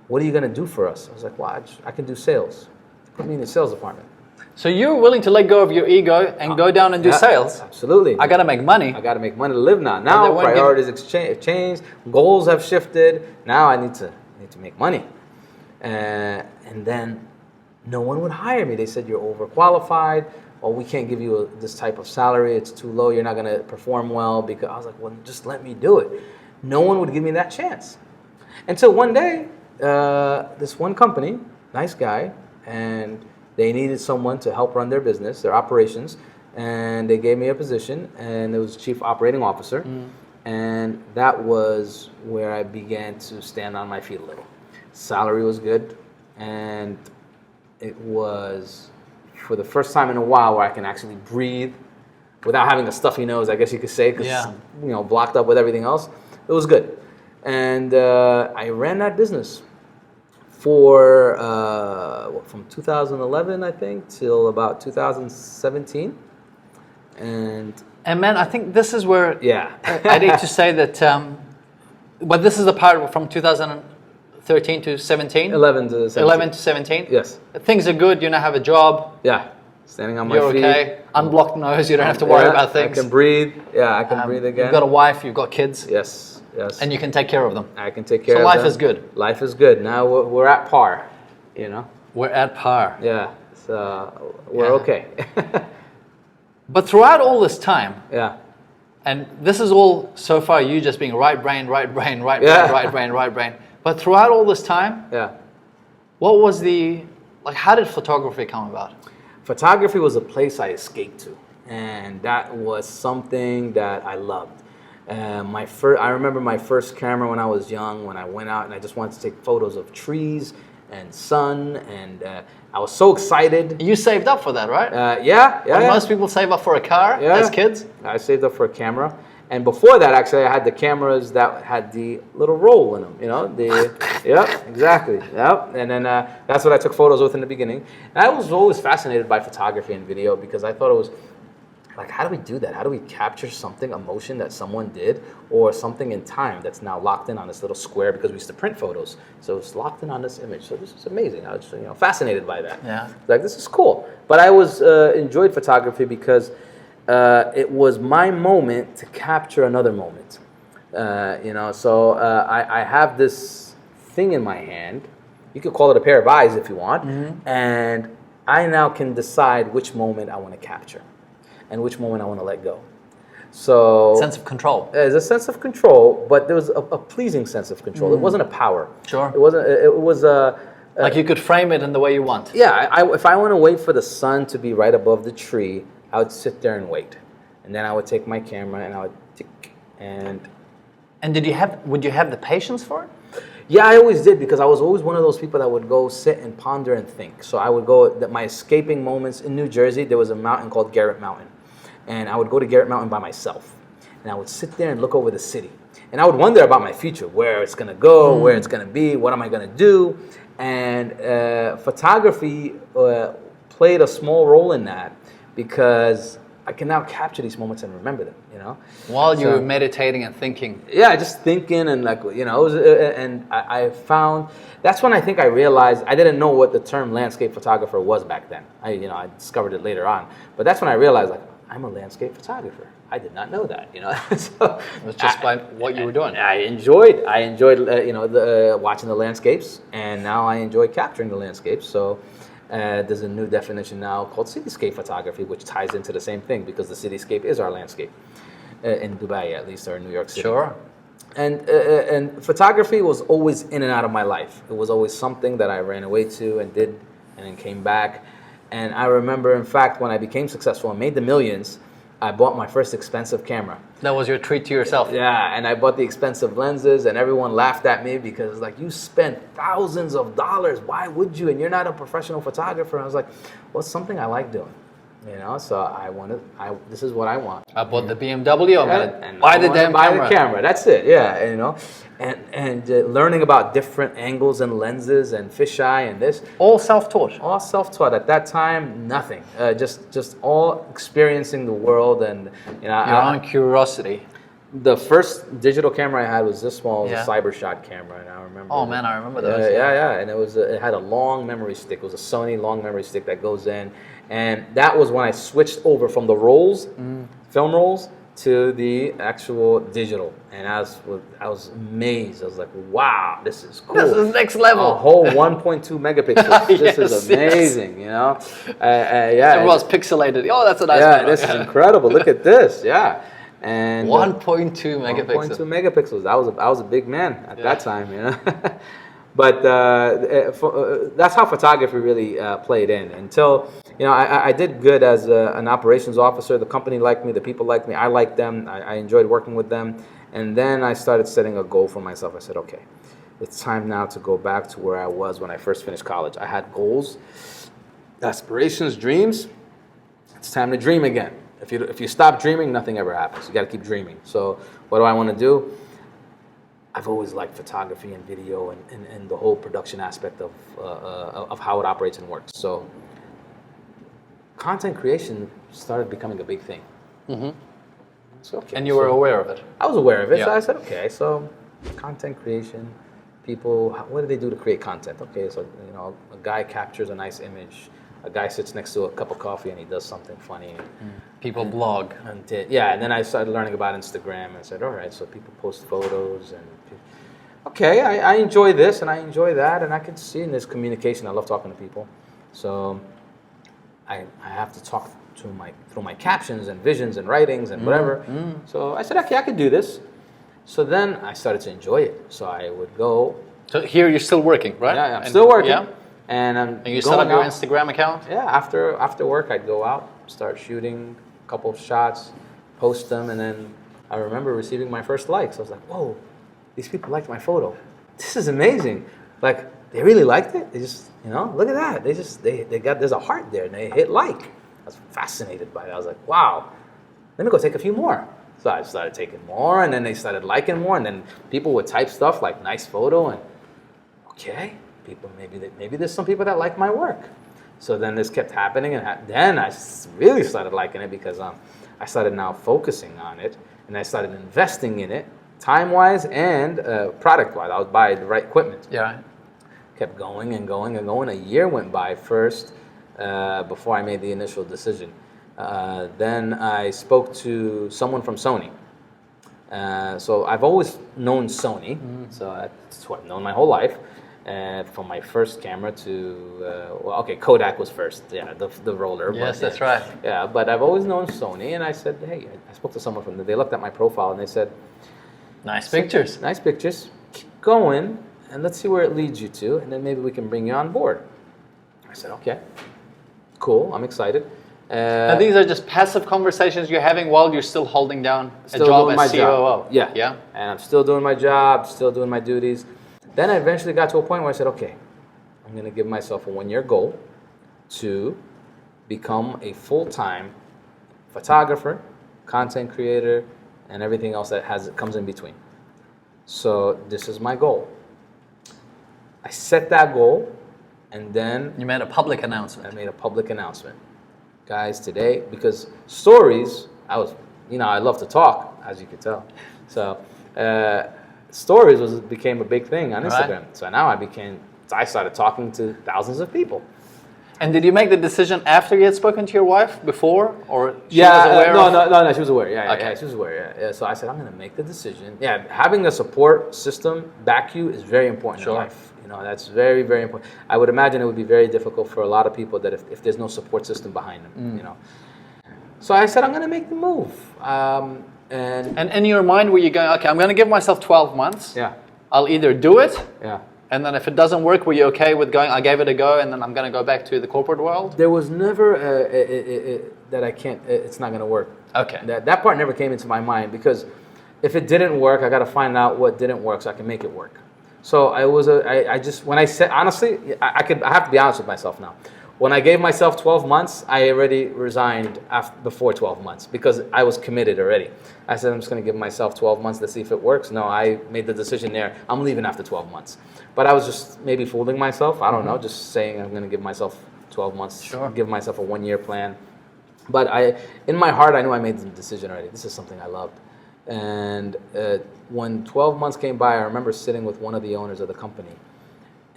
What are you going to do for us? I was like, well, I can do sales. Put me in the sales department. So you're willing to let go of your ego and go down and do sales? Absolutely. I got to make money. I got to make money to live now. Now priorities have changed, goals have shifted. Now I need to make money. And then no one would hire me. They said, you're overqualified. Well, we can't give you this type of salary. It's too low. You're not going to perform well. Because I was like, well, just let me do it. No one would give me that chance. Until one day, this one company, nice guy, and they needed someone to help run their business, their operations, and they gave me a position, and it was Chief Operating Officer, and that was where I began to stand on my feet a little. Salary was good, and it was for the first time in a while where I can actually breathe without having a stuffy nose, I guess you could say, because blocked up with everything else. It was good, and I ran that business for from 2011, I think, till about 2017. And man, I think this is where yeah, I need to say that, but this is the part from 2013 to 17? 11 to 17. 11 to 17? Yes. Things are good, you now have a job. Yeah, standing on my You're feet. You're okay, unblocked nose, you don't have to worry about things. I can breathe, I can breathe again. You've got a wife, you've got kids. Yes. Yes. And you can take care of them. I can take care of them. So life is good. Life is good. Now we're at par, We're at par. Yeah, so we're okay. But throughout all this time, yeah, and this is all so far you just being right brain. But throughout all this time, what was how did photography come about? Photography was a place I escaped to, and that was something that I loved. I remember my first camera when I was young, when I went out and I just wanted to take photos of trees and sun, and I was so excited. You saved up for that, right? Yeah. Most people save up for a car as kids. I saved up for a camera. And before that, actually, I had the cameras that had the little roll in them, Yep, exactly. Yep. And then that's what I took photos with in the beginning. And I was always fascinated by photography and video because I thought it was like, how do we do that? How do we capture something, emotion that someone did, or something in time that's now locked in on this little square, because we used to print photos. So it's locked in on this image. So this is amazing. I was fascinated by that. Yeah. Like, this is cool. But I was enjoyed photography because it was my moment to capture another moment. So I have this thing in my hand. You could call it a pair of eyes if you want. Mm-hmm. And I now can decide which moment I want to capture and which moment I want to let go. So sense of control. There's a sense of control, but there was a pleasing sense of control. It wasn't a power. Sure. It wasn't. It was a like you could frame it in the way you want. Yeah. If I want to wait for the sun to be right above the tree, I would sit there and wait, and then I would take my camera and I would tick and. And would you have the patience for it? Yeah, I always did, because I was always one of those people that would go sit and ponder and think. So I would go, my escaping moments in New Jersey, there was a mountain called Garrett Mountain. And I would go to Garrett Mountain by myself. And I would sit there and look over the city. And I would wonder about my future, where it's going to go, where it's going to be, what am I going to do. And photography played a small role in that, because I can now capture these moments and remember them, you know? While you were meditating and thinking. Yeah, just thinking and like, you know, it was, and I found, that's when I think I realized, I didn't know what the term landscape photographer was back then. I discovered it later on. But that's when I realized, like, I'm a landscape photographer. I did not know that, you know. So it was just by what you were doing. I enjoyed watching the landscapes, and now I enjoy capturing the landscapes. So there's a new definition now called cityscape photography, which ties into the same thing because the cityscape is our landscape in Dubai, at least, or in New York City. Sure. And photography was always in and out of my life. It was always something that I ran away to and did, and then came back. And I remember, in fact, when I became successful and made the millions, I bought my first expensive camera. That was your treat to yourself. Yeah, and I bought the expensive lenses, and everyone laughed at me because, like, you spent thousands of dollars. Why would you? And you're not a professional photographer. And I was like, well, it's something I like doing, you know. So this is what I want. I bought the BMW. I'm gonna buy the damn camera. Buy the camera. That's it. Yeah, you know, and learning about different angles and lenses and fisheye and this. All self-taught. All self-taught. At that time, nothing. Just all experiencing the world and, you know. Your own curiosity. The first digital camera I had was this small. It was a CyberShot camera, and I remember. Oh man, I remember those. Yeah, and it had a long memory stick. It was a Sony long memory stick that goes in, and that was when I switched over from the rolls, film rolls, to the actual digital, and I was amazed. I was like, wow, this is cool. This is next level. A whole 1.2 megapixels. This is amazing, you know. Yeah, it was pixelated. Oh, that's a nice. Yeah, this is incredible. Look at this. Yeah. And 1.2 megapixels. 1.2 megapixels. I was a big man at that time, you know. But that's how photography really played in until, you know, I did good as an operations officer. The company liked me. The people liked me. I liked them. I enjoyed working with them. And then I started setting a goal for myself. I said, okay, it's time now to go back to where I was when I first finished college. I had goals, aspirations, dreams. It's time to dream again. If you stop dreaming, nothing ever happens. You got to keep dreaming. So what do I want to do? I've always liked photography and video and the whole production aspect of how it operates and works. So content creation started becoming a big thing. Mm-hmm. So, okay, and you were aware of it? I was aware of it. Yeah. So I said, okay, so content creation, people, what do they do to create content? Okay, so, you know, a guy captures a nice image. A guy sits next to a cup of coffee and he does something funny. People blog. And then I started learning about Instagram and said, all right, so people post photos and okay, I enjoy this and I enjoy that, and I can see in this communication. I love talking to people, so I have to talk through my captions and visions and writings and whatever. So I said, okay, I could do this. So then I started to enjoy it. So I would go. So here you're still working, right? Yeah, I'm still working. Yeah. And you set up your Instagram account? Yeah, after work, I'd go out, start shooting a couple of shots, post them, and then I remember receiving my first likes. I was like, whoa, these people liked my photo. This is amazing. Like, they really liked it. They just, you know, look at that. There's a heart there, and they hit like. I was fascinated by it. I was like, wow, let me go take a few more. So I started taking more, and then they started liking more, and then people would type stuff like nice photo, and okay. People, maybe there's some people that like my work. So then this kept happening, and then I really started liking it because I started now focusing on it, and I started investing in it, time-wise and product-wise. I would buy the right equipment. Yeah. Kept going and going and going. A year went by first before I made the initial decision. Then I spoke to someone from Sony. So I've always known Sony, so that's what I've known my whole life. From my first camera to, Kodak was first, the roller. Yes, but, that's right. Yeah, but I've always known Sony, and I said, hey, I spoke to someone from them. They looked at my profile, and they said, nice pictures. Nice pictures. Keep going, and let's see where it leads you to, and then maybe we can bring you on board. I said, okay, cool, I'm excited. And these are just passive conversations you're having while you're still holding down a job as COO. Yeah. And I'm still doing my job, still doing my duties. Then I eventually got to a point where I said, okay, I'm going to give myself a 1-year goal to become a full-time photographer, content creator, and everything else that comes in between. So this is my goal. I set that goal, and then you made a public announcement. I made a public announcement. guys today because stories, I love to talk, as you can tell. So stories became a big thing on Instagram. Right. So now I started talking to thousands of people. And did you make the decision after you had spoken to your wife before, or she was aware? No, she was aware. Yeah, Okay. she was aware. Yeah. So I said, I'm going to make the decision. Yeah, having a support system back you is very important in life. That's very, very important. I would imagine it would be very difficult for a lot of people that if there's no support system behind them. So I said, I'm going to make the move. And in your mind, were you going, okay, I'm going to give myself 12 months. Yeah. I'll either do it. Yeah. And then if it doesn't work, were you okay with going, I gave it a go, and then I'm going to go back to the corporate world? There was never that I can't, it's not going to work. Okay. That part never came into my mind because if it didn't work, I got to find out what didn't work so I can make it work. So when I said, honestly, I have to be honest with myself now. When I gave myself 12 months, I already resigned before 12 months because I was committed already. I said, I'm just going to give myself 12 months to see if it works. No, I made the decision there. I'm leaving after 12 months. But I was just maybe fooling myself. I don't know, just saying I'm going to give myself 12 months, give myself a 1-year plan. But in my heart, I knew I made the decision already. This is something I loved. And when 12 months came by, I remember sitting with one of the owners of the company.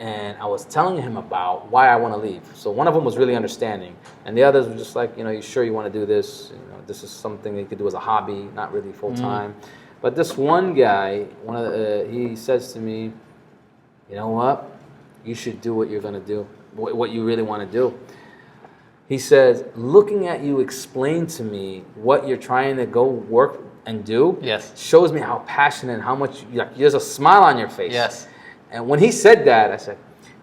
And I was telling him about why I want to leave. So one of them was really understanding. And the others were just like, you sure you want to do this? This is something that you could do as a hobby, not really full time. But this one guy, he says to me, you know what? You should do what you're going to do, what you really want to do. He says, looking at you explain to me what you're trying to go work and do shows me how passionate and how much, there's a smile on your face. Yes. And when he said that, I said,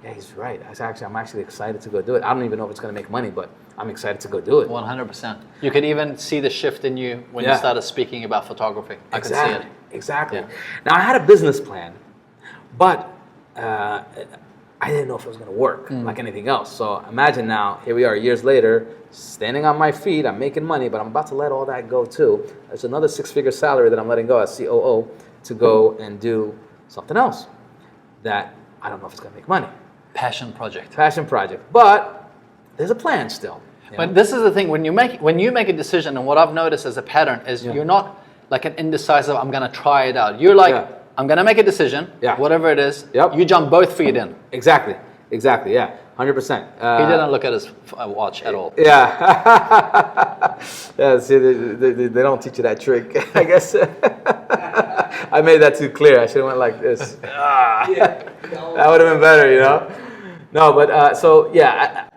yeah, he's right. I'm actually excited to go do it. I don't even know if it's going to make money, but I'm excited to go do it. 100%. You could even see the shift in you when you started speaking about photography. I could see it. Exactly. Yeah. Now, I had a business plan, but I didn't know if it was going to work like anything else. So imagine now, here we are years later, standing on my feet. I'm making money, but I'm about to let all that go too. There's another 6-figure salary that I'm letting go as COO to go and do something else that I don't know if it's going to make money. Passion project. But there's a plan still. But this is the thing, when you make a decision, and what I've noticed as a pattern is you're not like an indecisive, I'm going to try it out. You're like, I'm going to make a decision, whatever it is. Yep. You jump both feet in. Exactly, yeah, 100%. He didn't look at his watch at all. Yeah. Yeah, see, they don't teach you that trick, I guess. I made that too clear. I should have went like this. That would have been better, No, but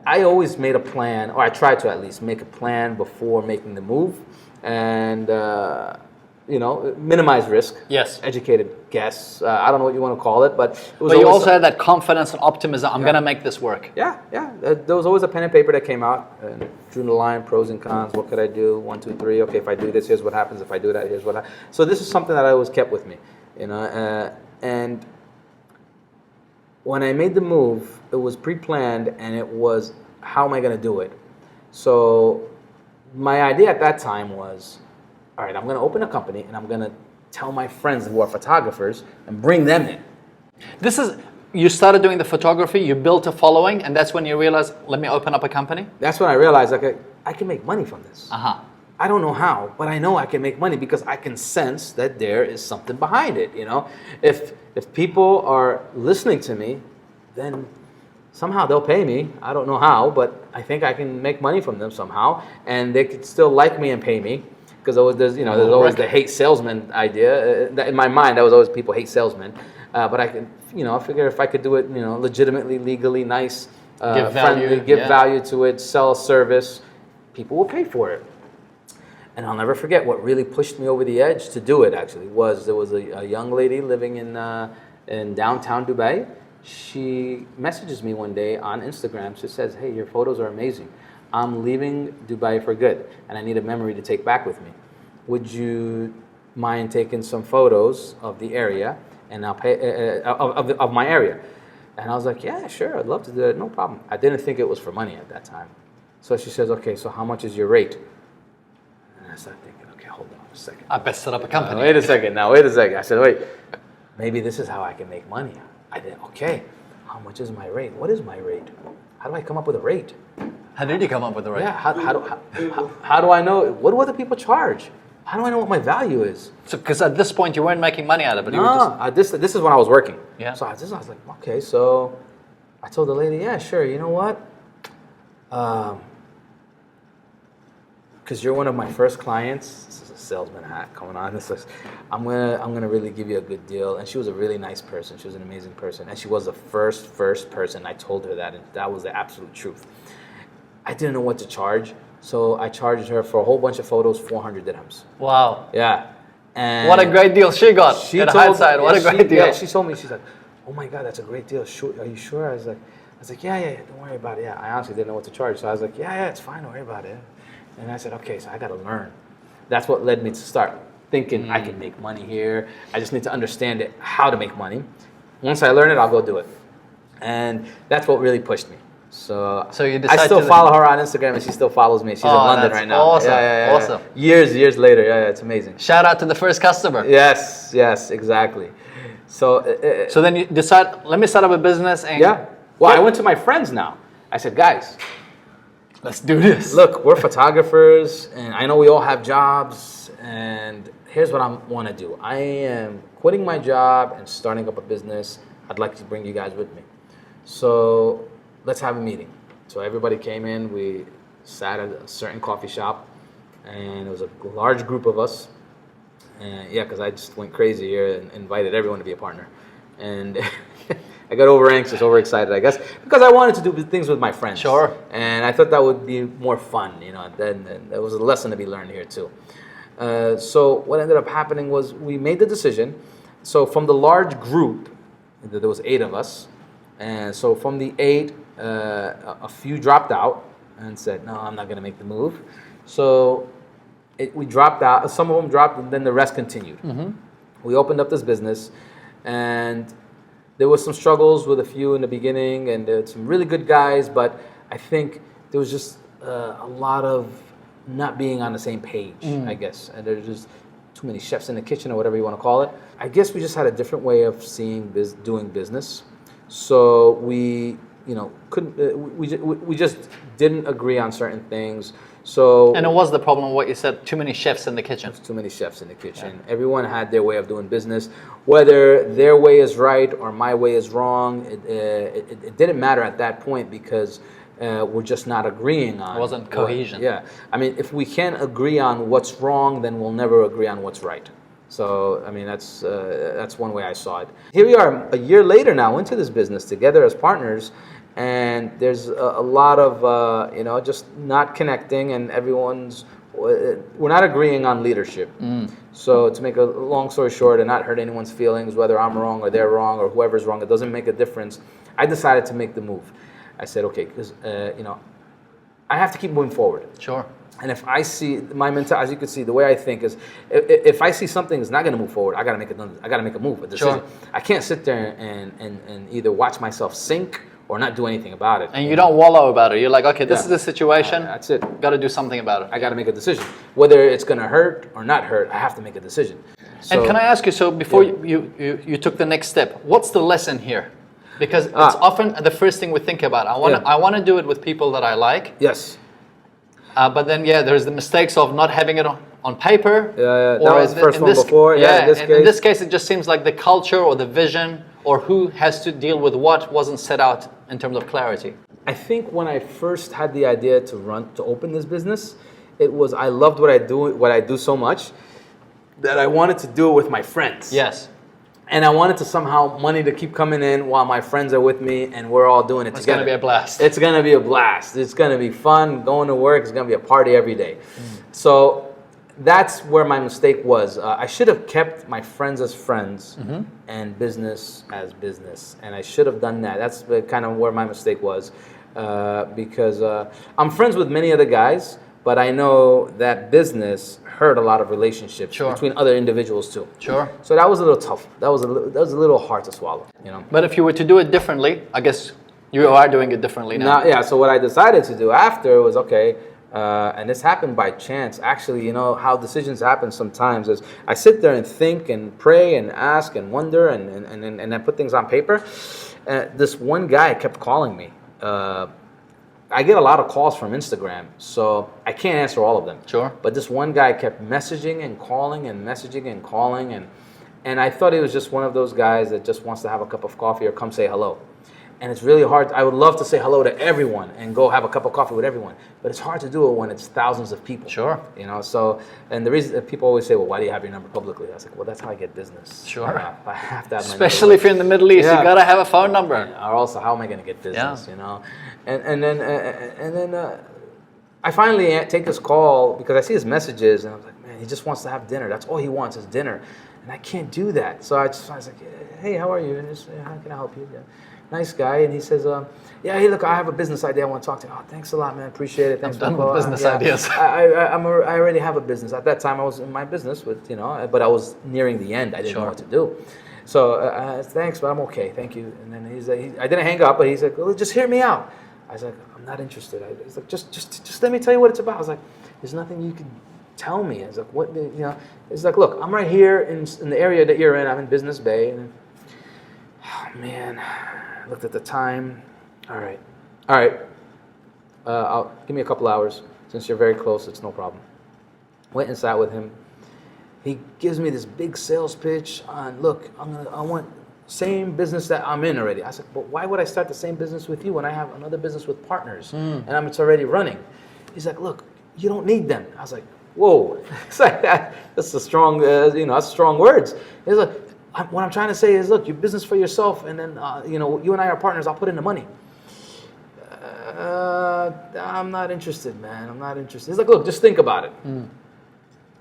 I always made a plan, or I tried to at least make a plan before making the move, and minimize risk. Yes. Educated guess. I don't know what you want to call it, but it was. But you also had that confidence and optimism. I'm gonna make this work. Yeah. There was always a pen and paper that came out and drew the line, pros and cons. What could I do? 1, 2, 3. Okay, if I do this, here's what happens. If I do that, here's what happens. So this is something that I always kept with me, and when I made the move, it was pre-planned, and it was, how am I going to do it? So my idea at that time was, all right, I'm going to open a company, and I'm going to tell my friends who are photographers and bring them in. You started doing the photography, you built a following, and that's when you realized, let me open up a company? That's when I realized, I can make money from this. Uh-huh. I don't know how, but I know I can make money because I can sense that there is something behind it, If people are listening to me, then somehow they'll pay me. I don't know how, but I think I can make money from them somehow, and they could still like me and pay me. Because there's always the hate salesman idea. In my mind, that was always people hate salesmen. But I can, I figure if I could do it, legitimately, legally, nice, give friendly, value, value to it, sell a service, people will pay for it. And I'll never forget what really pushed me over the edge to do it. Actually, there was a young lady living in downtown Dubai. She messages me one day on Instagram. She says, "Hey, your photos are amazing. I'm leaving Dubai for good, and I need a memory to take back with me. Would you mind taking some photos of the area, and I'll pay of my area?" And I was like, "Yeah, sure, I'd love to do it. No problem." I didn't think it was for money at that time. So she says, "Okay, so how much is your rate?" And I started thinking, "Okay, hold on a second. I best set up a company." Wait a second. I said, "Wait, maybe this is how I can make money." I did. Okay, how much is my rate? What is my rate? How do I come up with a rate? How did you come up with the rate? Yeah, how do I know? What do other people charge? How do I know what my value is? So, because at this point you weren't making money out of it. You were just, this is when I was working. Yeah. So I was like, okay, so I told the lady, yeah, sure. You know what? Because you're one of my first clients. This is a salesman hat coming on. I'm gonna really give you a good deal. And she was a really nice person. She was an amazing person, and she was the first person. I told her that, and that was the absolute truth. I didn't know what to charge, so I charged her for a whole bunch of photos, 400 dirhams. wow. Yeah. And What a great deal she got. In hindsight, what a great deal. Yeah, she told me, she's like, oh my God, that's a great deal. Sure, are you sure? I was like, yeah, don't worry about it. Yeah, I honestly didn't know what to charge. So I was like, yeah, it's fine, don't worry about it. And I said, okay, so I got to learn. That's what led me to start thinking I can make money here. I just need to understand it, how to make money. Once I learn it, I'll go do it. And that's what really pushed me. So you decided I still follow her on Instagram, and she still follows me. She's in London right now. Awesome. Yeah. Awesome. Years later. Yeah, it's amazing. Shout out to the first customer. Yes, exactly. So So then you decide, let me set up a business and yeah. Well, I went to my friends now. I said, guys, let's do this. look, we're photographers, and I know we all have jobs, and here's what I want to do. I am quitting my job and starting up a business. I'd like to bring you guys with me. So let's have a meeting. So everybody came in. We sat at a certain coffee shop, and it was a large group of us. And yeah, because I just went crazy here and invited everyone to be a partner. And I got overexcited, I guess, because I wanted to do things with my friends. Sure. And I thought that would be more fun, Then there was a lesson to be learned here too. So what ended up happening was we made the decision. So from the large group, there was 8 of us. And so from the 8, a few dropped out and said, no, I'm not going to make the move. So we dropped out. Some of them dropped, and then the rest continued. Mm-hmm. We opened up this business, and there was some struggles with a few in the beginning, and there were some really good guys, but I think there was just a lot of not being on the same page, I guess. And there's just too many chefs in the kitchen, or whatever you want to call it. I guess we just had a different way of doing business. So we just didn't agree on certain things. So And it was the problem, what you said, too many chefs in the kitchen. too many chefs in the kitchen. Yeah. Everyone had their way of doing business. Whether their way is right or my way is wrong, it didn't matter at that point, because we're just not agreeing on. It wasn't cohesion. Yeah. I mean, if we can't agree on what's wrong, then we'll never agree on what's right. So, I mean, that's one way I saw it. Here we are a year later now into this business together as partners, and there's a lot of, just not connecting, and we're not agreeing on leadership. So to make a long story short and not hurt anyone's feelings, whether I'm wrong or they're wrong or whoever's wrong, it doesn't make a difference. I decided to make the move. I said, okay, because, I have to keep moving forward. Sure. And if I see my mentality, as you can see, the way I think is, if I see something is not going to move forward, I got to make a move, a decision. Sure. I can't sit there and either watch myself sink or not do anything about it. And you don't wallow about it. You're like, okay, this is the situation. That's it. Got to do something about it. I got to make a decision. Whether it's going to hurt or not hurt, I have to make a decision. So, and can I ask you, so before you took the next step, what's the lesson here? Because it's often the first thing we think about. I want to do it with people that I like. Yes. But then, there's the mistakes of not having it on paper. That was the first one before. In this case, it just seems like the culture or the vision or who has to deal with what wasn't set out in terms of clarity. I think when I first had the idea to open this business, it was I loved what I do so much that I wanted to do it with my friends. Yes. And I wanted to somehow money to keep coming in while my friends are with me and we're all doing it together. It's going to be a blast. It's going to be a blast. It's going to be fun. Going to work. It's going to be a party every day. So that's where my mistake was. I should have kept my friends as friends and business as business. And I should have done that. That's kind of where my mistake was. Because I'm friends with many other guys, but I know that business hurt a lot of relationships between other individuals too. Sure. So that was a little tough. That was a little hard to swallow, But if you were to do it differently, I guess you are doing it differently now. So what I decided to do after was, okay, and this happened by chance. Actually, how decisions happen sometimes is I sit there and think and pray and ask and wonder and then put things on paper. This one guy kept calling me. I I get a lot of calls from Instagram, so I can't answer all of them. Sure. But this one guy kept messaging and calling and messaging and calling, and I thought he was just one of those guys that just wants to have a cup of coffee or come say hello. And it's really hard. I would love to say hello to everyone and go have a cup of coffee with everyone, but it's hard to do it when it's thousands of people. Sure. You know, so, and the reason that people always say, well, why do you have your number publicly? I was like, well, that's how I get business. Sure. I have to have my Especially if you're in the Middle East, Yeah. you gotta have a phone number. Or also, how am I going to get business? Yeah. You know, and then I finally take this call because I see his messages, and I was like, man, he just wants to have dinner. That's all he wants is dinner, and I can't do that. So I was like, hey, how are you? And just, how can I help you? Yeah. Nice guy, and he says, yeah, hey, look, I have a business idea I want to talk to you. Oh, thanks a lot, man. Appreciate it. Thanks I'm done with business ideas. I already have a business. At that time, I was in my business with, but I was nearing the end. I didn't know what to do. So thanks, but I'm okay. Thank you. And then he's like, I didn't hang up, but he's like, well, just hear me out. I was like, I'm not interested. He's like, just let me tell you what it's about. I was like, there's nothing you can tell me. I was like, what? He's like, look, I'm right here in the area that you're in. I'm in Business Bay. And oh man, I looked at the time. All right. Give me a couple hours. Since you're very close, it's no problem. Went and sat with him. He gives me this big sales pitch on, look, I want same business that I'm in already. I said, but why would I start the same business with you when I have another business with partners and it's already running? He's like, look, you don't need them. I was like, whoa, it's like that's a strong, that's strong words. He's like, what I'm trying to say is, look, you business for yourself, and then you and I are partners. I'll put in the money. I'm not interested, man. I'm not interested. He's like, look, just think about it.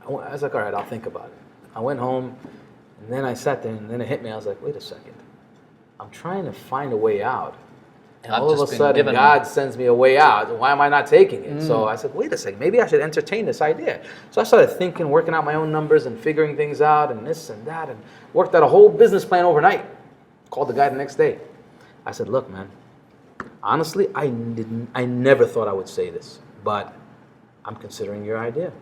I was like, all right, I'll think about it. I went home, and then I sat there, and then it hit me. I was like, wait a second. I'm trying to find a way out. And all of a sudden, God sends me a way out. Why am I not taking it? So I said, wait a second. Maybe I should entertain this idea. So I started thinking, working out my own numbers and figuring things out and this and that, and worked out a whole business plan overnight. Called the guy the next day. I said, look, man, honestly, I never thought I would say this, but I'm considering your idea.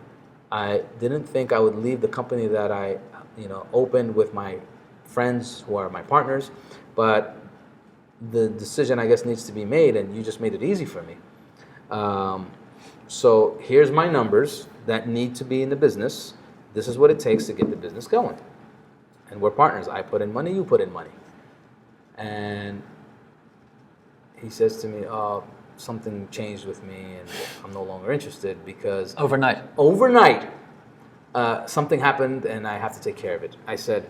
I didn't think I would leave the company that I, opened with my friends who are my partners, but the decision, I guess, needs to be made, and you just made it easy for me. So here's my numbers that need to be in the business. This is what it takes to get the business going. And we're partners. I put in money, you put in money. And he says to me, something changed with me, and I'm no longer interested because... Overnight, something happened, and I have to take care of it. I said,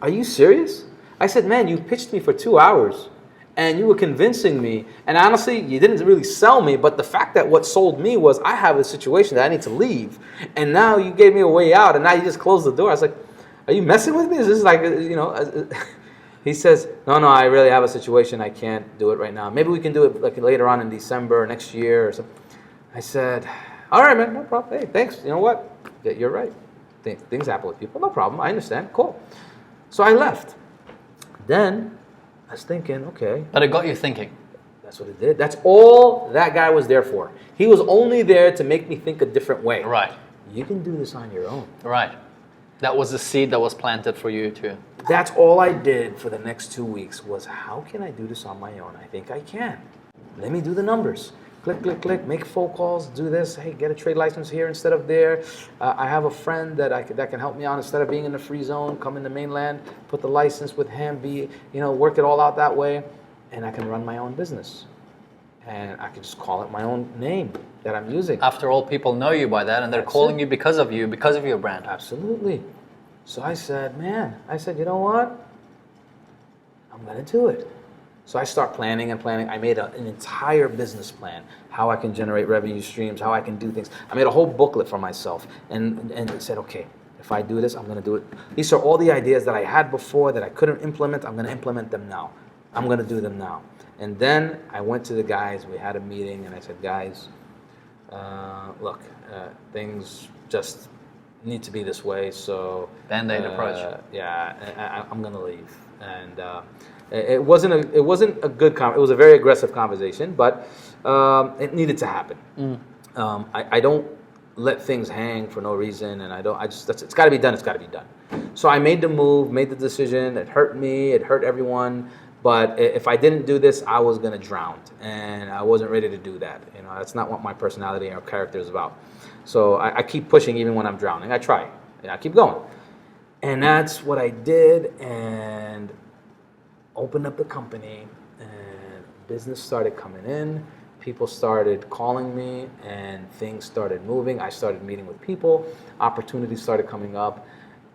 are you serious? I said, man, you pitched me for 2 hours, and you were convincing me, and honestly, you didn't really sell me, but the fact that what sold me was I have a situation that I need to leave, and now you gave me a way out, and now you just closed the door. I was like, are you messing with me? Is this like, He says, no, I really have a situation. I can't do it right now. Maybe we can do it like later on in December or next year or something. I said, all right, man, no problem. Hey, thanks. You know what? Yeah, you're right. Things happen with people. No problem. I understand. Cool. So I left. Then I was thinking, okay. but it got you thinking. That's what it did. That's all that guy was there for. He was only there to make me think a different way. Right. You can do this on your own. Right. That was the seed that was planted for you too. That's all I did for the next 2 weeks was, how can I do this on my own? I think I can. Let me do the numbers. Click, click, click, make phone calls, do this. Hey, get a trade license here instead of there. I have a friend that can help me out instead of being in the free zone, come in the mainland, put the license with him, work it all out that way. And I can run my own business. And I can just call it my own name that I'm using. After all, people know you by that, and they're calling you because of you, because of your brand. Absolutely. So I said, you know what? I'm going to do it. So I start planning and planning. I made an entire business plan, how I can generate revenue streams, how I can do things. I made a whole booklet for myself and said, okay, if I do this, I'm going to do it. These are all the ideas that I had before that I couldn't implement. I'm going to implement them now. I'm going to do them now. And then I went to the guys. We had a meeting, and I said, guys, look, things just need to be this way. So Band-Aid approach. Yeah, I'm going to leave. And it wasn't a good it was a very aggressive conversation, but it needed to happen. I don't let things hang for no reason, and it's got to be done. It's got to be done. So I made the move, made the decision. It hurt me. It hurt everyone. But if I didn't do this, I was gonna drown, and I wasn't ready to do that. You know, that's not what my personality or character is about. So I keep pushing even when I'm drowning. I try. I keep going. And that's what I did, and opened up the company, and business started coming in. People started calling me, and things started moving. I started meeting with people. Opportunities started coming up,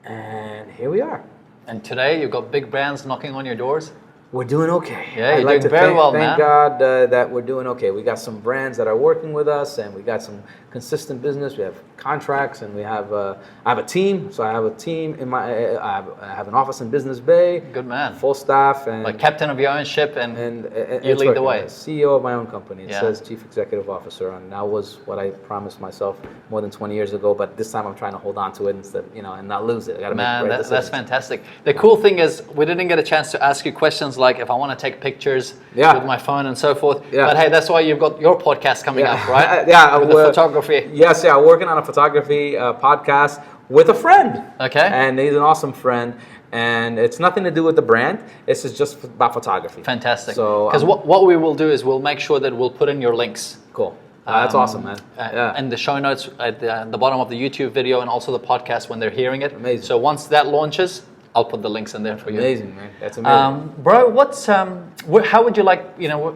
and here we are. And today you've got big brands knocking on your doors. We're doing okay. Yeah, you're doing very well, man. Thank God that we're doing okay. We got some brands that are working with us, and we got some consistent business. We have contracts, and we have I have a team. So I have a team in my. I have an office in Business Bay. Good man. Full staff and Like captain of your own ship, and you it's lead the working. way. CEO of my own company. It Yeah. says Chief Executive Officer, and that was what I promised myself more than 20 years ago. But this time I'm trying to hold on to it instead, and not lose it. I got to make Man, right that's decisions. fantastic. The cool thing is we didn't get a chance to ask you questions like if I want to take pictures Yeah. with my phone and so forth. Yeah. But hey, that's why you've got your podcast coming up, right? Yeah, With the photography. Yes, I'm working on a photography podcast with a friend. Okay. And he's an awesome friend, and it's nothing to do with the brand. This is just about photography. Fantastic. So, Because what we will do is we'll make sure that we'll put in your links. Cool. That's awesome, man. Yeah. And the show notes at the bottom of the YouTube video, and also the podcast when they're hearing it. Amazing. So once that launches, I'll put the links in there for you. Amazing, man. That's amazing. Bro, what's how would you like,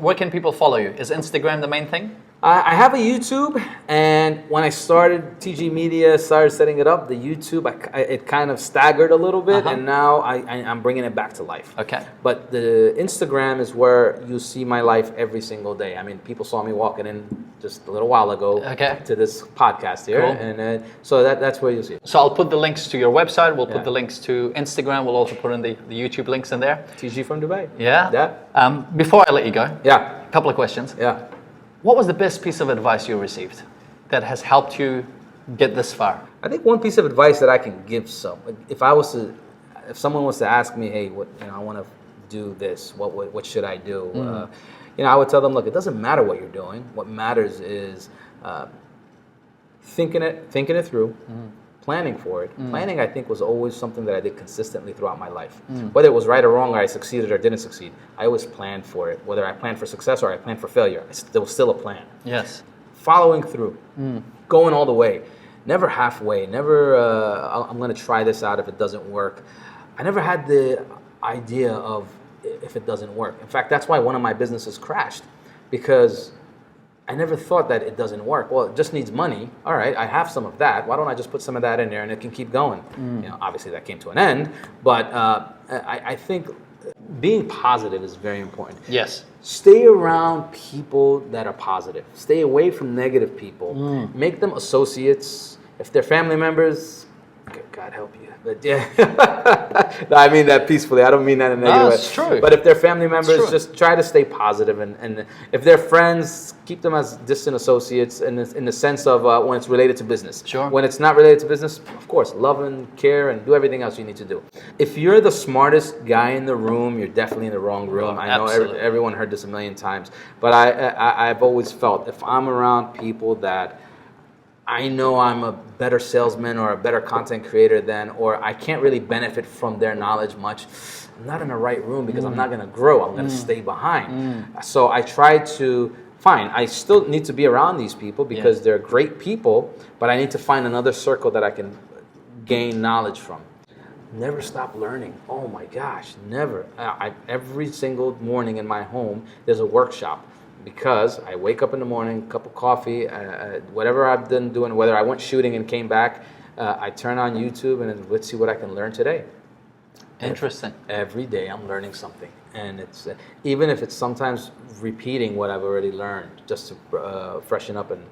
where can people follow you? Is Instagram the main thing? I have a YouTube, and when I started TG Media, started setting it up, the YouTube, it kind of staggered a little bit, and now I'm bringing it back to life. Okay. But the Instagram is where you see my life every single day. I mean, people saw me walking in just a little while ago to this podcast here, Cool. and so that's where you see it. So I'll put the links to your website. We'll put the links to Instagram. We'll also put in the YouTube links in there. TG from Dubai. Yeah. Yeah. Before I let you go, Yeah. a couple of questions. Yeah. What was the best piece of advice you received that has helped you get this far? I think one piece of advice that I can give if someone was to ask me, hey, I want to do this, what should I do? I would tell them, look, it doesn't matter what you're doing. What matters is thinking it through, planning for it. Planning, I think, was always something that I did consistently throughout my life. Whether it was right or wrong, or I succeeded or didn't succeed, I always planned for it. Whether I planned for success or I planned for failure, there was still a plan. Yes. Following through, going all the way, never halfway, never I'm going to try this out if it doesn't work. I never had the idea of if it doesn't work. In fact, that's why one of my businesses crashed, because I never thought that it doesn't work. Well, it just needs money. All right, I have some of that. Why don't I just put some of that in there and it can keep going? Obviously that came to an end, but I think being positive is very important. Yes. Stay around people that are positive. Stay away from negative people. Make them associates. If they're family members, God help you. But yeah, I mean that peacefully. I don't mean that in a negative way. It's true. But if they're family members, true. just try to stay positive. And if they're friends, keep them as distant associates in the sense of when it's related to business. Sure. When it's not related to business, of course, love and care and do everything else you need to do. If you're the smartest guy in the room, you're definitely in the wrong room. I know everyone heard this a million times, but I've always felt if I'm around people that I know I'm a better salesman or a better content creator than, or I can't really benefit from their knowledge much, I'm not in the right room because I'm not going to grow. I'm going to stay behind. So I try to, I still need to be around these people because they're great people, but I need to find another circle that I can gain knowledge from. Never stop learning. Oh my gosh, never. Every single morning in my home, there's a workshop. Because I wake up in the morning, cup of coffee, whatever I've been doing, whether I went shooting and came back, I turn on YouTube and let's see what I can learn today. Interesting. Every day I'm learning something. And it's even if it's sometimes repeating what I've already learned, just to freshen up. And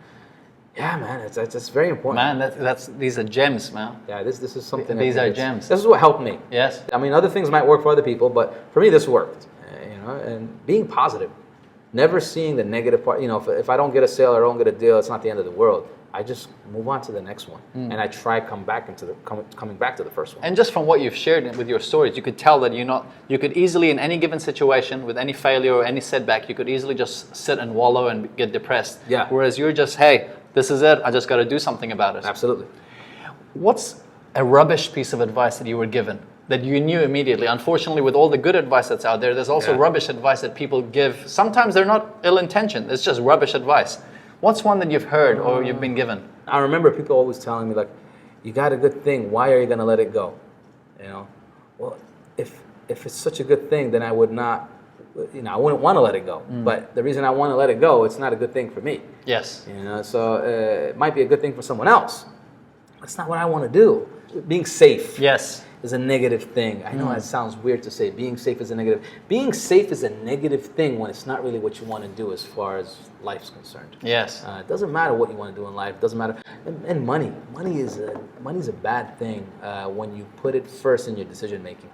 yeah, man, it's very important. Man, these are gems, man. Yeah, this is something. These are gems. This is what helped me. Yes. I mean, other things might work for other people, but for me, this worked. And being positive. Never seeing the negative part. If I don't get a sale or I don't get a deal, it's not the end of the world. I just move on to the next one, and I try coming back to the first one. And just from what you've shared with your stories, you could tell that you could easily, in any given situation, with any failure or any setback, you could easily just sit and wallow and get depressed. Yeah. Whereas you're just, hey, this is it. I just got to do something about it. Absolutely. What's a rubbish piece of advice that you were given that you knew immediately? Unfortunately, with all the good advice that's out there, there's also rubbish advice that people give. Sometimes they're not ill-intentioned. It's just rubbish advice. What's one that you've heard or you've been given? I remember people always telling me, like, you got a good thing, why are you going to let it go? You know, well, if it's such a good thing, then I would not, I wouldn't want to let it go. But the reason I want to let it go, it's not a good thing for me. Yes. So it might be a good thing for someone else. That's not what I want to do. Being safe. Yes. Is a negative thing. I know it sounds weird to say being safe is a negative. Being safe is a negative thing when it's not really what you want to do as far as life's concerned. Yes. It doesn't matter what you want to do in life. It doesn't matter. And money. Money's a bad thing when you put it first in your decision making.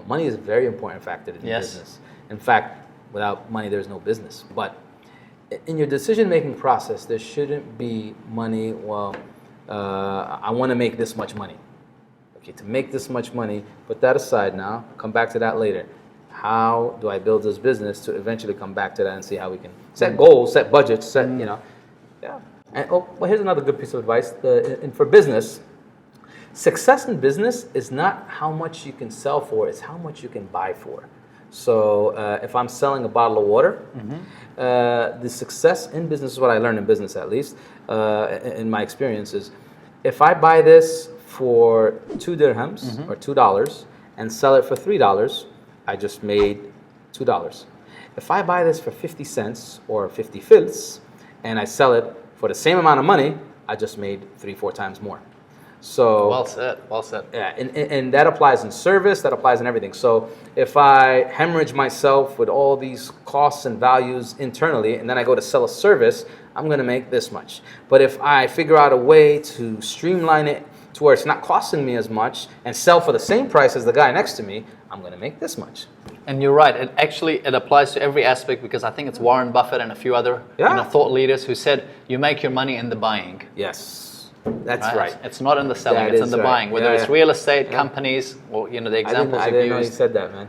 Money is a very important factor in business. In fact, without money, there's no business. But in your decision making process, there shouldn't be money. Well, I want to make this much money. Okay, to make this much money, put that aside now, come back to that later. How do I build this business to eventually come back to that and see how we can set goals, set budgets, set, And here's another good piece of advice. And for business, success in business is not how much you can sell for, it's how much you can buy for. So if I'm selling a bottle of water, the success in business is what I learned in business, at least, in my experience, is if I buy this for 2 dirhams or $2 and sell it for $3, I just made $2. If I buy this for 50 cents or 50 fils and I sell it for the same amount of money, I just made 3-4 times more. So well said. Yeah, and that applies in service, that applies in everything. So if I hemorrhage myself with all these costs and values internally, and then I go to sell a service, I'm going to make this much. But if I figure out a way to streamline it to where it's not costing me as much and sell for the same price as the guy next to me, I'm going to make this much. And you're right. It applies to every aspect, because I think it's Warren Buffett and a few other thought leaders who said you make your money in the buying. Yes, that's right. It's not in the selling; it's in the buying. Whether it's real estate, companies, or the examples I you've didn't know you used. said that, man.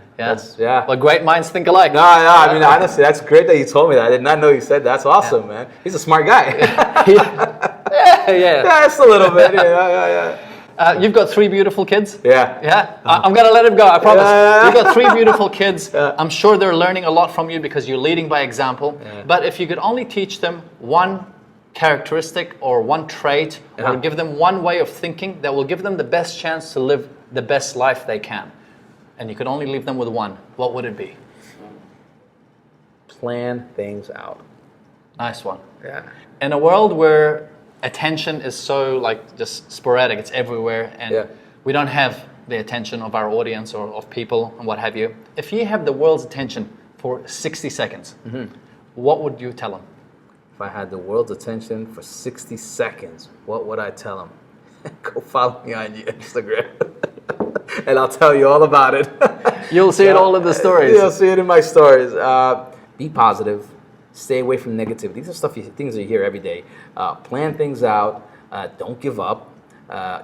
Yeah. But great minds think alike. No. I mean, honestly, that's great that you told me that. I did not know you said that. That's awesome, man. He's a smart guy. Yeah, just a little bit. Yeah. You've got 3 beautiful kids? Yeah. I'm going to let him go, I promise. You've got 3 beautiful kids. I'm sure they're learning a lot from you because you're leading by example. But if you could only teach them one characteristic or one trait or give them one way of thinking that will give them the best chance to live the best life they can, and you could only leave them with one, what would it be? Plan things out. Nice one. Yeah. In a world where attention is so just sporadic, it's everywhere, and we don't have the attention of our audience or of people and what have you. If you have the world's attention for 60 seconds, what would you tell them? If I had the world's attention for 60 seconds, what would I tell them? Go follow me on your Instagram. And I'll tell you all about it. You'll see it all in the stories. You'll see it in my stories. Be positive. Stay away from negativity. These are things you hear every day. Plan things out. Don't give up.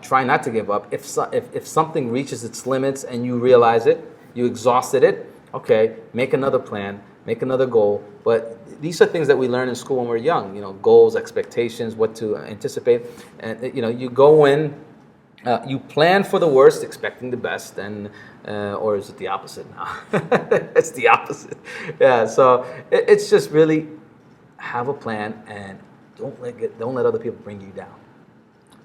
Try not to give up. If something reaches its limits and you realize it, you exhausted it, okay, make another plan, make another goal. But these are things that we learn in school when we're young. Goals, expectations, what to anticipate. And you go in, you plan for the worst, expecting the best, and or is it the opposite now? It's the opposite. Yeah. So it's just really have a plan and don't let other people bring you down.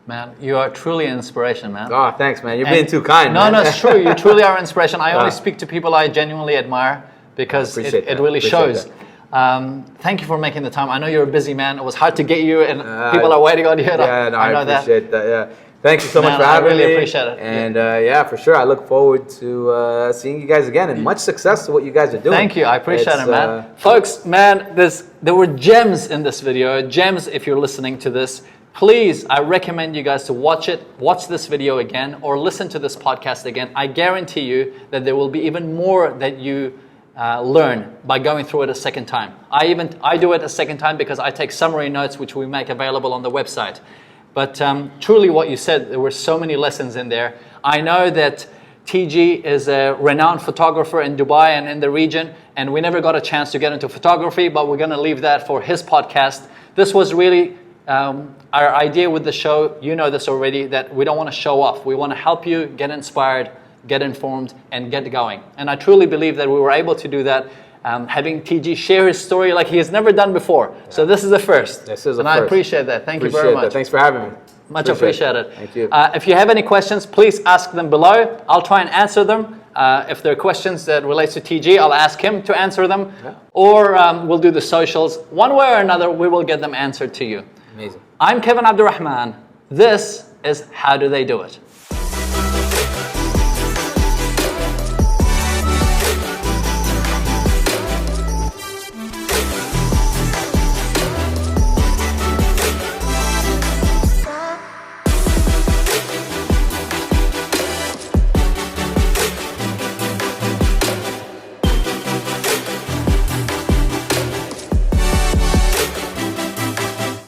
Man, you are truly an inspiration, man. Oh, thanks, man. You're being too kind. No, man. it's true. You truly are an inspiration. I only speak to people I genuinely admire because it really shows. Thank you for making the time. I know you're a busy man. It was hard to get you, and people are waiting on you. I appreciate that. Yeah. Thank you so much for having me. I really appreciate it. And for sure, I look forward to seeing you guys again. And much success to what you guys are doing. Thank you. I appreciate it, man. Folks, man, there were gems in this video. Gems if you're listening to this. Please, I recommend you guys to watch this video again, or listen to this podcast again. I guarantee you that there will be even more that you learn by going through it a second time. I do it a second time because I take summary notes, which we make available on the website. But truly what you said, there were so many lessons in there. I know that TG is a renowned photographer in Dubai and in the region, and we never got a chance to get into photography, but we're going to leave that for his podcast. This was really our idea with the show. You know this already, that we don't want to show off. We want to help you get inspired, get informed, and get going. And I truly believe that we were able to do that, having TG share his story like he has never done before. Yeah. So this is the first. This is and I appreciate that. Thank you very much. Thanks for having me. Much appreciated. Thank you. If you have any questions, please ask them below. I'll try and answer them. If there are questions that relate to TG, I'll ask him to answer them. Yeah. Or we'll do the socials. One way or another, we will get them answered to you. Amazing. I'm Kevin Abdulrahman. This is How Do They Do It?